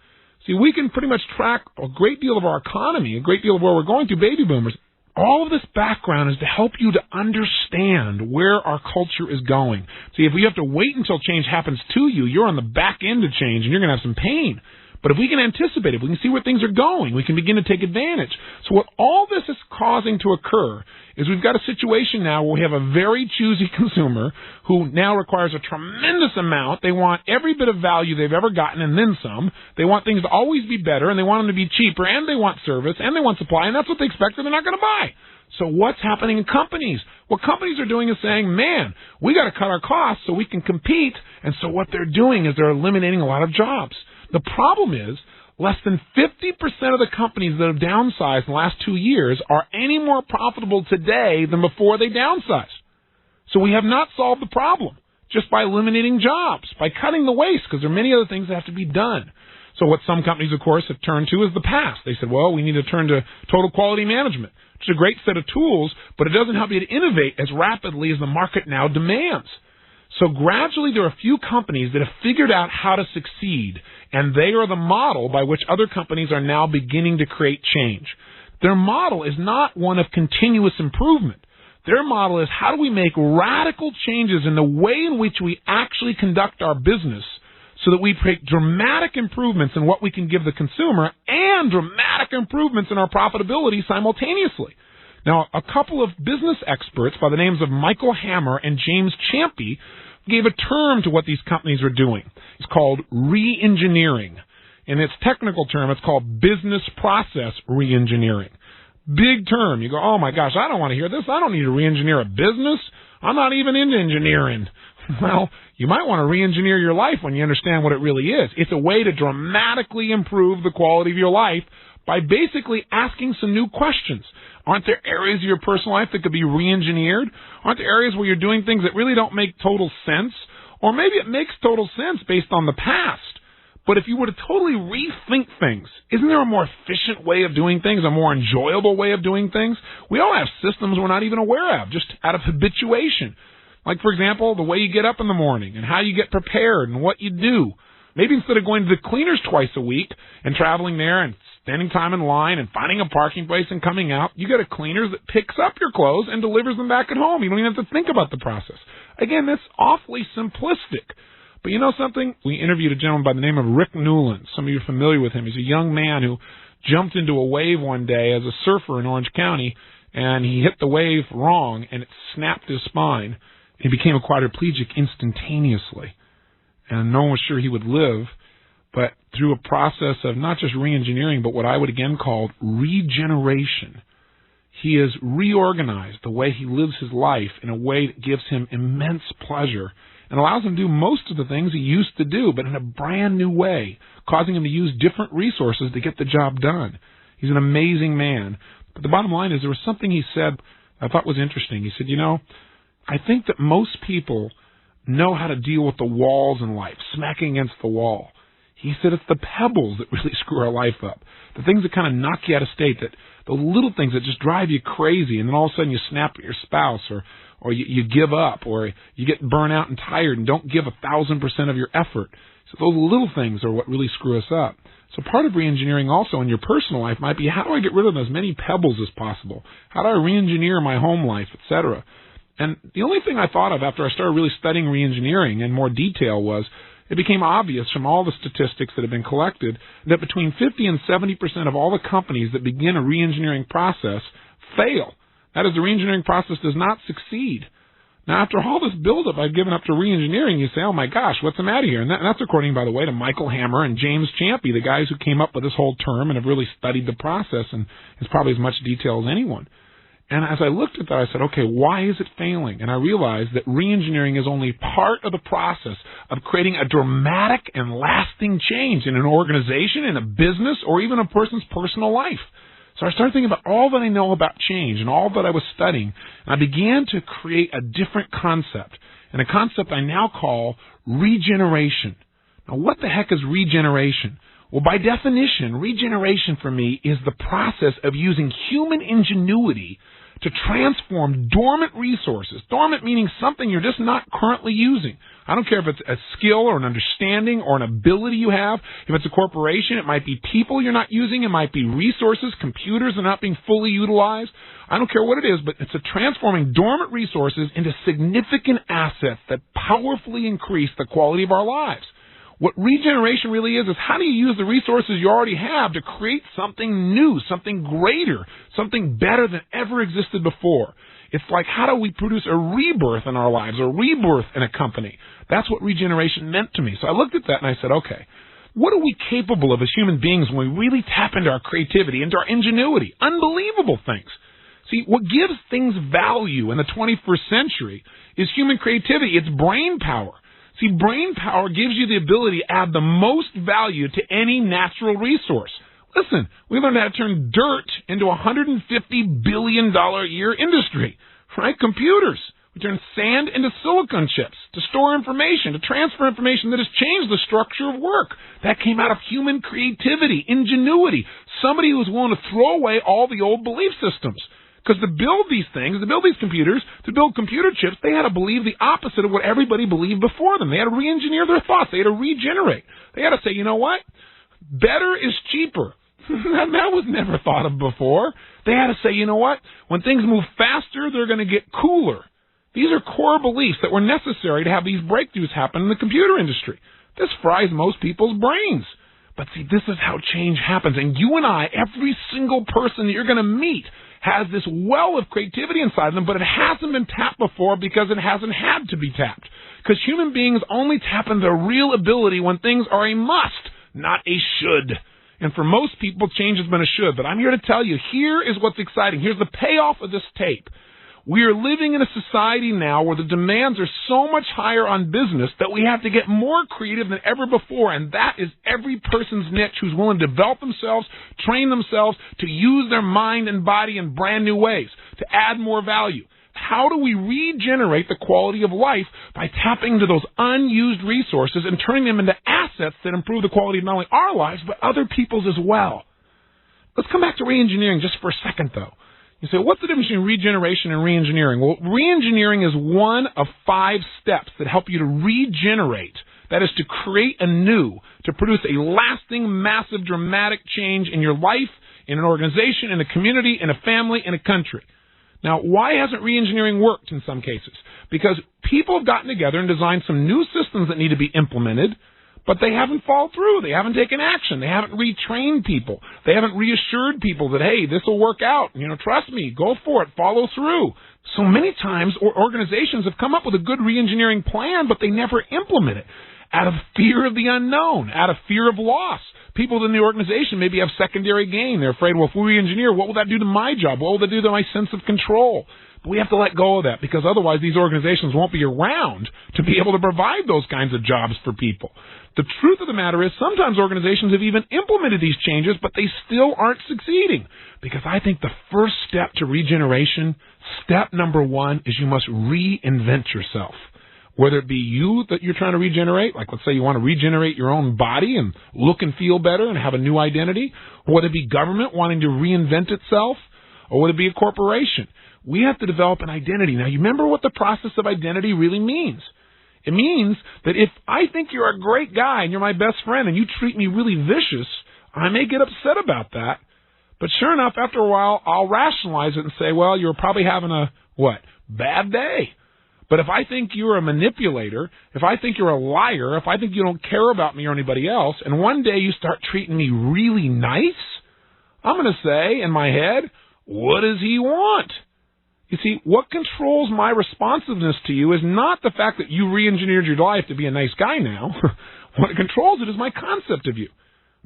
See, we can pretty much track a great deal of our economy, a great deal of where we're going to baby boomers. All of this background is to help you to understand where our culture is going. See, if we have to wait until change happens to you, you're on the back end of change and you're going to have some pain. But if we can anticipate it, we can see where things are going, we can begin to take advantage. So what all this is causing to occur is we've got a situation now where we have a very choosy consumer who now requires a tremendous amount. They want every bit of value they've ever gotten and then some. They want things to always be better, and they want them to be cheaper, and they want service, and they want supply, and that's what they expect, or they're not going to buy. So what's happening in companies? What companies are doing is saying, man, we got to cut our costs so we can compete. And so what they're doing is they're eliminating a lot of jobs. The problem is less than 50% of the companies that have downsized in the last 2 years are any more profitable today than before they downsized. So we have not solved the problem just by eliminating jobs, by cutting the waste, because there are many other things that have to be done. So what some companies, of course, have turned to is the past. They said, well, we need to turn to total quality management, which is a great set of tools, but it doesn't help you to innovate as rapidly as the market now demands. So gradually there are a few companies that have figured out how to succeed, and they are the model by which other companies are now beginning to create change. Their model is not one of continuous improvement. Their model is how do we make radical changes in the way in which we actually conduct our business so that we make dramatic improvements in what we can give the consumer and dramatic improvements in our profitability simultaneously. Now, a couple of business experts by the names of Michael Hammer and James Champy gave a term to what these companies are doing. It's called re-engineering. In its technical term, it's called business process re-engineering. Big term. You go, oh my gosh, I don't want to hear this. I don't need to re-engineer a business. I'm not even into engineering. Well, you might want to re-engineer your life when you understand what it really is. It's a way to dramatically improve the quality of your life by basically asking some new questions. Aren't there areas of your personal life that could be re-engineered? Aren't there areas where you're doing things that really don't make total sense? Or maybe it makes total sense based on the past. But if you were to totally rethink things, isn't there a more efficient way of doing things, a more enjoyable way of doing things? We all have systems we're not even aware of, just out of habituation. Like, for example, the way you get up in the morning and how you get prepared and what you do. Maybe instead of going to the cleaners twice a week and traveling there and spending time in line and finding a parking place and coming out, you get a cleaner that picks up your clothes and delivers them back at home. You don't even have to think about the process. Again, that's awfully simplistic. But you know something? We interviewed a gentleman by the name of Rick Newland. Some of you are familiar with him. He's a young man who jumped into a wave one day as a surfer in Orange County, and he hit the wave wrong, and it snapped his spine. He became a quadriplegic instantaneously. And no one was sure he would live, but through a process of not just re-engineering, but what I would again call regeneration, he has reorganized the way he lives his life in a way that gives him immense pleasure and allows him to do most of the things he used to do, but in a brand new way, causing him to use different resources to get the job done. He's an amazing man. But the bottom line is there was something he said I thought was interesting. He said, you know, I think that most people know how to deal with the walls in life, smacking against the wall. He said it's the pebbles that really screw our life up, the things that kind of knock you out of state, that the little things that just drive you crazy, and then all of a sudden you snap at your spouse, or you give up, or you get burnt out and tired and don't give 1,000% of your effort. So those little things are what really screw us up. So part of re-engineering also in your personal life might be, how do I get rid of as many pebbles as possible? How do I re-engineer my home life, etc.? And the only thing I thought of after I started really studying re-engineering in more detail was it became obvious from all the statistics that have been collected that between 50 and 70% of all the companies that begin a re-engineering process fail. That is, the reengineering process does not succeed. Now, after all this buildup I've given up to reengineering, you say, oh my gosh, what's the matter here? And that's according, by the way, to Michael Hammer and James Champy, the guys who came up with this whole term and have really studied the process in probably as much detail as anyone. And as I looked at that, I said, okay, why is it failing? And I realized that reengineering is only part of the process of creating a dramatic and lasting change in an organization, in a business, or even a person's personal life. So I started thinking about all that I know about change and all that I was studying, and I began to create a different concept, and a concept I now call regeneration. Now, what the heck is regeneration? Well, by definition, regeneration for me is the process of using human ingenuity to transform dormant resources. Dormant meaning something you're just not currently using. I don't care if it's a skill or an understanding or an ability you have. If it's a corporation, it might be people you're not using. It might be resources, computers that are not being fully utilized. I don't care what it is, but it's a transforming dormant resources into significant assets that powerfully increase the quality of our lives. What regeneration really is how do you use the resources you already have to create something new, something greater, something better than ever existed before. It's like, how do we produce a rebirth in our lives, a rebirth in a company? That's what regeneration meant to me. So I looked at that and I said, okay, what are we capable of as human beings when we really tap into our creativity, into our ingenuity? Unbelievable things. See, what gives things value in the 21st century is human creativity. It's brain power. See, brain power gives you the ability to add the most value to any natural resource. Listen, we learned how to turn dirt into a $150 billion a year industry, right? Computers. We turn sand into silicon chips to store information, to transfer information that has changed the structure of work. That came out of human creativity, ingenuity, somebody who was willing to throw away all the old belief systems. Because to build these things, to build these computers, to build computer chips, they had to believe the opposite of what everybody believed before them. They had to re-engineer their thoughts. They had to regenerate. They had to say, you know what? Better is cheaper. That was never thought of before. They had to say, you know what? When things move faster, they're going to get cooler. These are core beliefs that were necessary to have these breakthroughs happen in the computer industry. This fries most people's brains. But see, this is how change happens. And you and I, every single person that you're going to meet, has this well of creativity inside them, but it hasn't been tapped before because it hasn't had to be tapped. Because human beings only tap into their real ability when things are a must, not a should. And for most people, change has been a should. But I'm here to tell you, here is what's exciting. Here's the payoff of this tape. We are living in a society now where the demands are so much higher on business that we have to get more creative than ever before, and that is every person's niche who's willing to develop themselves, train themselves, to use their mind and body in brand new ways, to add more value. How do we regenerate the quality of life? By tapping into those unused resources and turning them into assets that improve the quality of not only our lives, but other people's as well. Let's come back to reengineering just for a second, though. You say, what's the difference between regeneration and reengineering? Well, reengineering is one of 5 steps that help you to regenerate. That is to create anew, to produce a lasting, massive, dramatic change in your life, in an organization, in a community, in a family, in a country. Now, why hasn't reengineering worked in some cases? Because people have gotten together and designed some new systems that need to be implemented, but they haven't followed through. They haven't taken action. They haven't retrained people. They haven't reassured people that, hey, this will work out. Trust me, go for it, follow through. So many times organizations have come up with a good reengineering plan, but they never implement it out of fear of the unknown, out of fear of loss. People within the organization maybe have secondary gain. They're afraid, well, if we re-engineer, what will that do to my job? What will that do to my sense of control? But we have to let go of that, because otherwise these organizations won't be around to be able to provide those kinds of jobs for people. The truth of the matter is sometimes organizations have even implemented these changes, but they still aren't succeeding. Because I think the first step to regeneration, step number 1, is you must reinvent yourself. Whether it be you that you're trying to regenerate, like let's say you want to regenerate your own body and look and feel better and have a new identity, or whether it be government wanting to reinvent itself, or whether it be a corporation. We have to develop an identity. Now, you remember what the process of identity really means. It means that if I think you're a great guy and you're my best friend and you treat me really vicious, I may get upset about that. But sure enough, after a while, I'll rationalize it and say, well, you're probably having a, bad day. But if I think you're a manipulator, if I think you're a liar, if I think you don't care about me or anybody else, and one day you start treating me really nice, I'm going to say in my head, what does he want? You see, what controls my responsiveness to you is not the fact that you re-engineered your life to be a nice guy now. What controls it is my concept of you.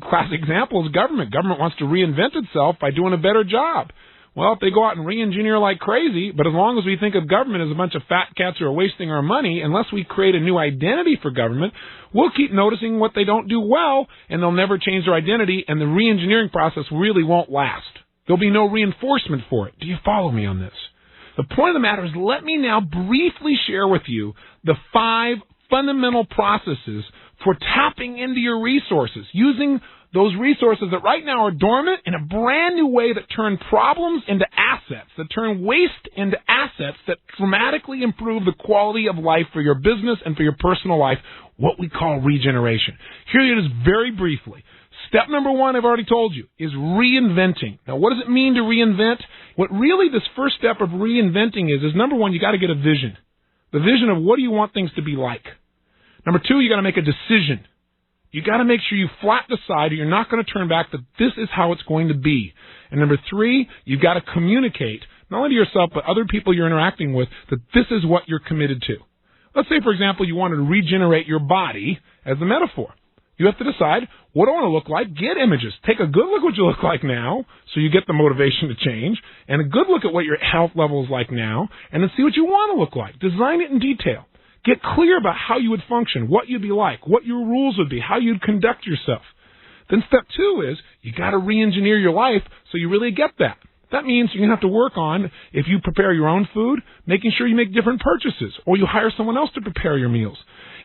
Classic example is government. Government wants to reinvent itself by doing a better job. Well, if they go out and re-engineer like crazy, but as long as we think of government as a bunch of fat cats who are wasting our money, unless we create a new identity for government, we'll keep noticing what they don't do well, and they'll never change their identity, and the re-engineering process really won't last. There'll be no reinforcement for it. Do you follow me on this? The point of the matter is, let me now briefly share with you the 5 fundamental processes for tapping into your resources, using those resources that right now are dormant in a brand new way that turn problems into assets, that turn waste into assets that dramatically improve the quality of life for your business and for your personal life, what we call regeneration. Here it is very briefly. Step number 1, I've already told you, is reinventing. Now, what does it mean to reinvent? What really this first step of reinventing is number 1, you got to get a vision. The vision of what do you want things to be like. Number 2, you got to make a decision. You got to make sure you flat decide, or you're not going to turn back, that this is how it's going to be. And number 3, you've got to communicate, not only to yourself, but other people you're interacting with, that this is what you're committed to. Let's say, for example, you wanted to regenerate your body as the metaphor. You have to decide, what do I want to look like? Get images. Take a good look at what you look like now, so you get the motivation to change, and a good look at what your health level is like now, and then see what you want to look like. Design it in detail. Get clear about how you would function, what you'd be like, what your rules would be, how you'd conduct yourself. Then step 2 is, you got to re-engineer your life so you really get that. That means you're going to have to work on, if you prepare your own food, making sure you make different purchases, or you hire someone else to prepare your meals.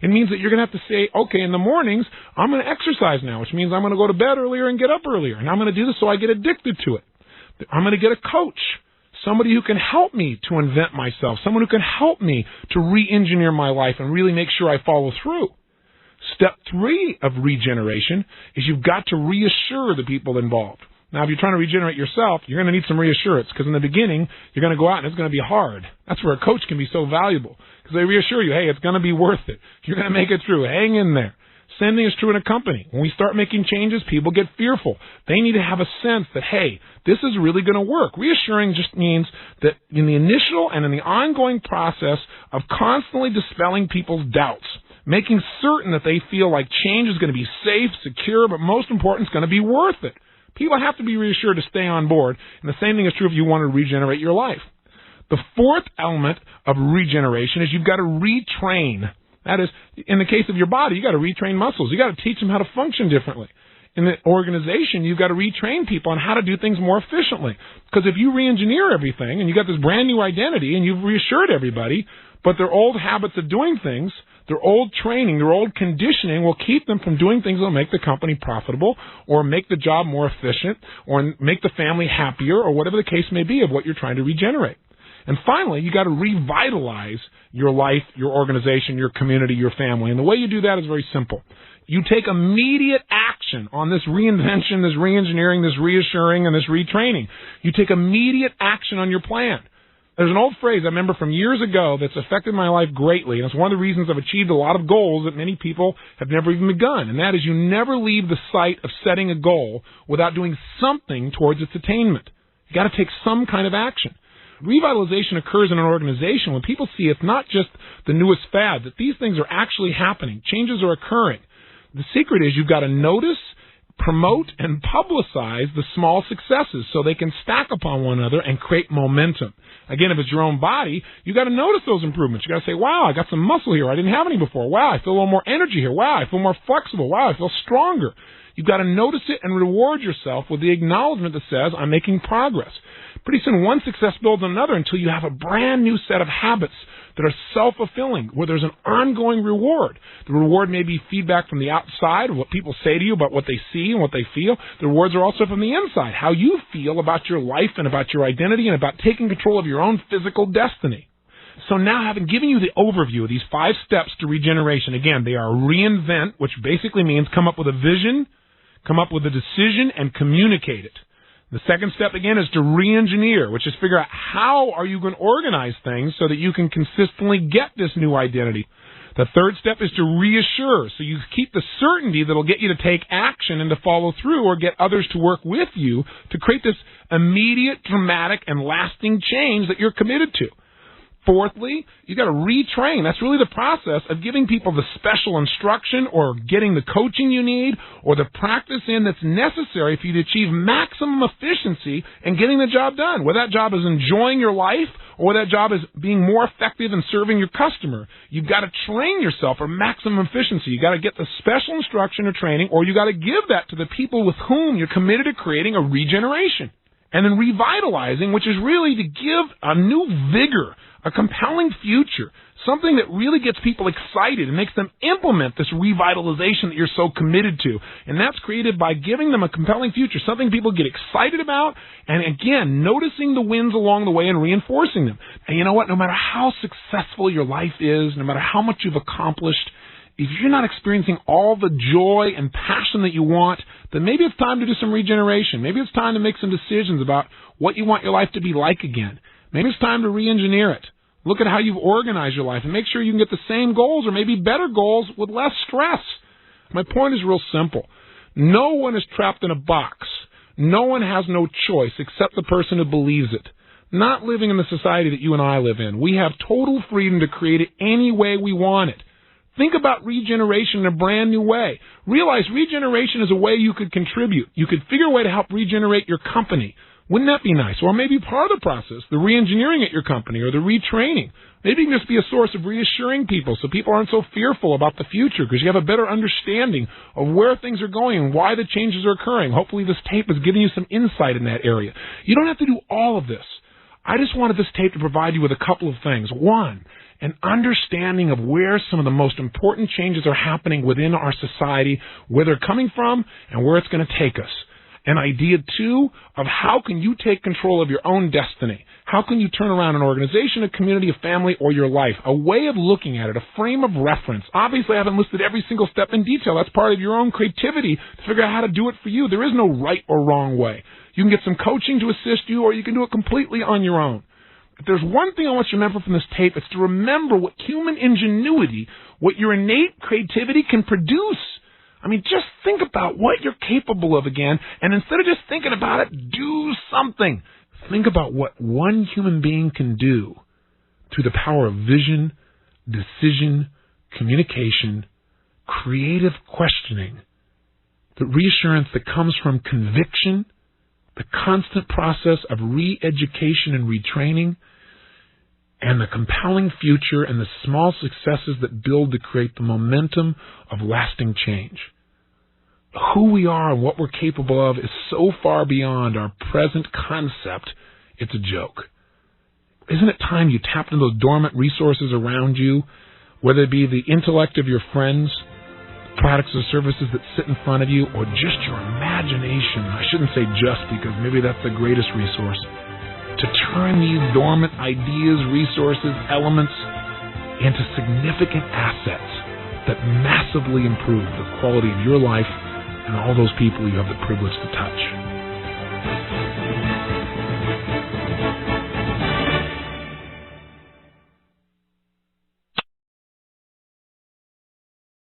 It means that you're going to have to say, okay, in the mornings, I'm going to exercise now, which means I'm going to go to bed earlier and get up earlier, and I'm going to do this so I get addicted to it. I'm going to get a coach, somebody who can help me to invent myself, someone who can help me to re-engineer my life and really make sure I follow through. Step 3 of regeneration is you've got to reassure the people involved. Now, if you're trying to regenerate yourself, you're going to need some reassurance, because in the beginning, you're going to go out and it's going to be hard. That's where a coach can be so valuable, because they reassure you, hey, it's going to be worth it. You're going to make it through. Hang in there. Same thing is true in a company. When we start making changes, people get fearful. They need to have a sense that, hey, this is really going to work. Reassuring just means that in the initial and in the ongoing process of constantly dispelling people's doubts, making certain that they feel like change is going to be safe, secure, but most important, it's going to be worth it. People have to be reassured to stay on board, and the same thing is true if you want to regenerate your life. The 4th element of regeneration is you've got to retrain. That is, in the case of your body, you've got to retrain muscles. You've got to teach them how to function differently. In the organization, you've got to retrain people on how to do things more efficiently. Because if you re-engineer everything, and you've got this brand new identity, and you've reassured everybody, but their old habits of doing things, their old training, their old conditioning will keep them from doing things that will make the company profitable, or make the job more efficient, or make the family happier, or whatever the case may be of what you're trying to regenerate. And finally, you got to revitalize your life, your organization, your community, your family. And the way you do that is very simple. You take immediate action on this reinvention, this reengineering, this reassuring, and this retraining. You take immediate action on your plan. There's an old phrase I remember from years ago that's affected my life greatly, and it's one of the reasons I've achieved a lot of goals that many people have never even begun, and that is you never leave the site of setting a goal without doing something towards its attainment. You got to take some kind of action. Revitalization occurs in an organization when people see it's not just the newest fad, that these things are actually happening. Changes are occurring. The secret is you've got to notice, promote, and publicize the small successes so they can stack upon one another and create momentum. Again, if it's your own body, you got to notice those improvements. You got to say, wow, I got some muscle here I didn't have any before. Wow, I feel a little more energy here. Wow, I feel more flexible. Wow, I feel stronger. You've got to notice it and reward yourself with the acknowledgement that says, I'm making progress. Pretty soon, one success builds another until you have a brand new set of habits that are self-fulfilling, where there's an ongoing reward. The reward may be feedback from the outside of what people say to you about what they see and what they feel. The rewards are also from the inside, how you feel about your life and about your identity and about taking control of your own physical destiny. So now, having given you the overview of these 5 steps to regeneration, again, they are reinvent, which basically means come up with a vision, come up with a decision, and communicate it. The second step, again, is to re-engineer, which is figure out how are you going to organize things so that you can consistently get this new identity. The third step is to reassure. So you keep the certainty that'll get you to take action and to follow through or get others to work with you to create this immediate, dramatic, and lasting change that you're committed to. Fourthly, you got to retrain. That's really the process of giving people the special instruction or getting the coaching you need or the practice in that's necessary for you to achieve maximum efficiency and getting the job done. Whether that job is enjoying your life or whether that job is being more effective in serving your customer, you've got to train yourself for maximum efficiency. You got to get the special instruction or training, or you got to give that to the people with whom you're committed to creating a regeneration. And then revitalizing, which is really to give a new vigor, a compelling future, something that really gets people excited and makes them implement this revitalization that you're so committed to. And that's created by giving them a compelling future, something people get excited about, and again, noticing the wins along the way and reinforcing them. And you know what? No matter how successful your life is, no matter how much you've accomplished, if you're not experiencing all the joy and passion that you want, then maybe it's time to do some regeneration. Maybe it's time to make some decisions about what you want your life to be like again. Maybe it's time to re-engineer it. Look at how you've organized your life and make sure you can get the same goals or maybe better goals with less stress. My point is real simple. No one is trapped in a box. No one has no choice except the person who believes it. Not living in the society that you and I live in. We have total freedom to create it any way we want it. Think about regeneration in a brand new way. Realize regeneration is a way you could contribute. You could figure a way to help regenerate your company. Wouldn't that be nice? Or maybe part of the process, the re-engineering at your company or the retraining. Maybe you can just be a source of reassuring people so people aren't so fearful about the future because you have a better understanding of where things are going and why the changes are occurring. Hopefully this tape is giving you some insight in that area. You don't have to do all of this. I just wanted this tape to provide you with a couple of things. One, an understanding of where some of the most important changes are happening within our society, where they're coming from, and where it's going to take us. An idea, two, of how can you take control of your own destiny? How can you turn around an organization, a community, a family, or your life? A way of looking at it, a frame of reference. Obviously, I haven't listed every single step in detail. That's part of your own creativity to figure out how to do it for you. There is no right or wrong way. You can get some coaching to assist you, or you can do it completely on your own. If there's one thing I want you to remember from this tape, it's to remember what human ingenuity, what your innate creativity can produce. I mean, just think about what you're capable of again, and instead of just thinking about it, do something. Think about what one human being can do through the power of vision, decision, communication, creative questioning, the reassurance that comes from conviction, the constant process of re-education and retraining, and the compelling future and the small successes that build to create the momentum of lasting change. Who we are and what we're capable of is so far beyond our present concept, it's a joke. Isn't it time you tapped into those dormant resources around you, whether it be the intellect of your friends, products or services that sit in front of you, or just your imagination? I shouldn't say just, because maybe that's the greatest resource. To turn these dormant ideas, resources, elements into significant assets that massively improve the quality of your life and all those people you have the privilege to touch.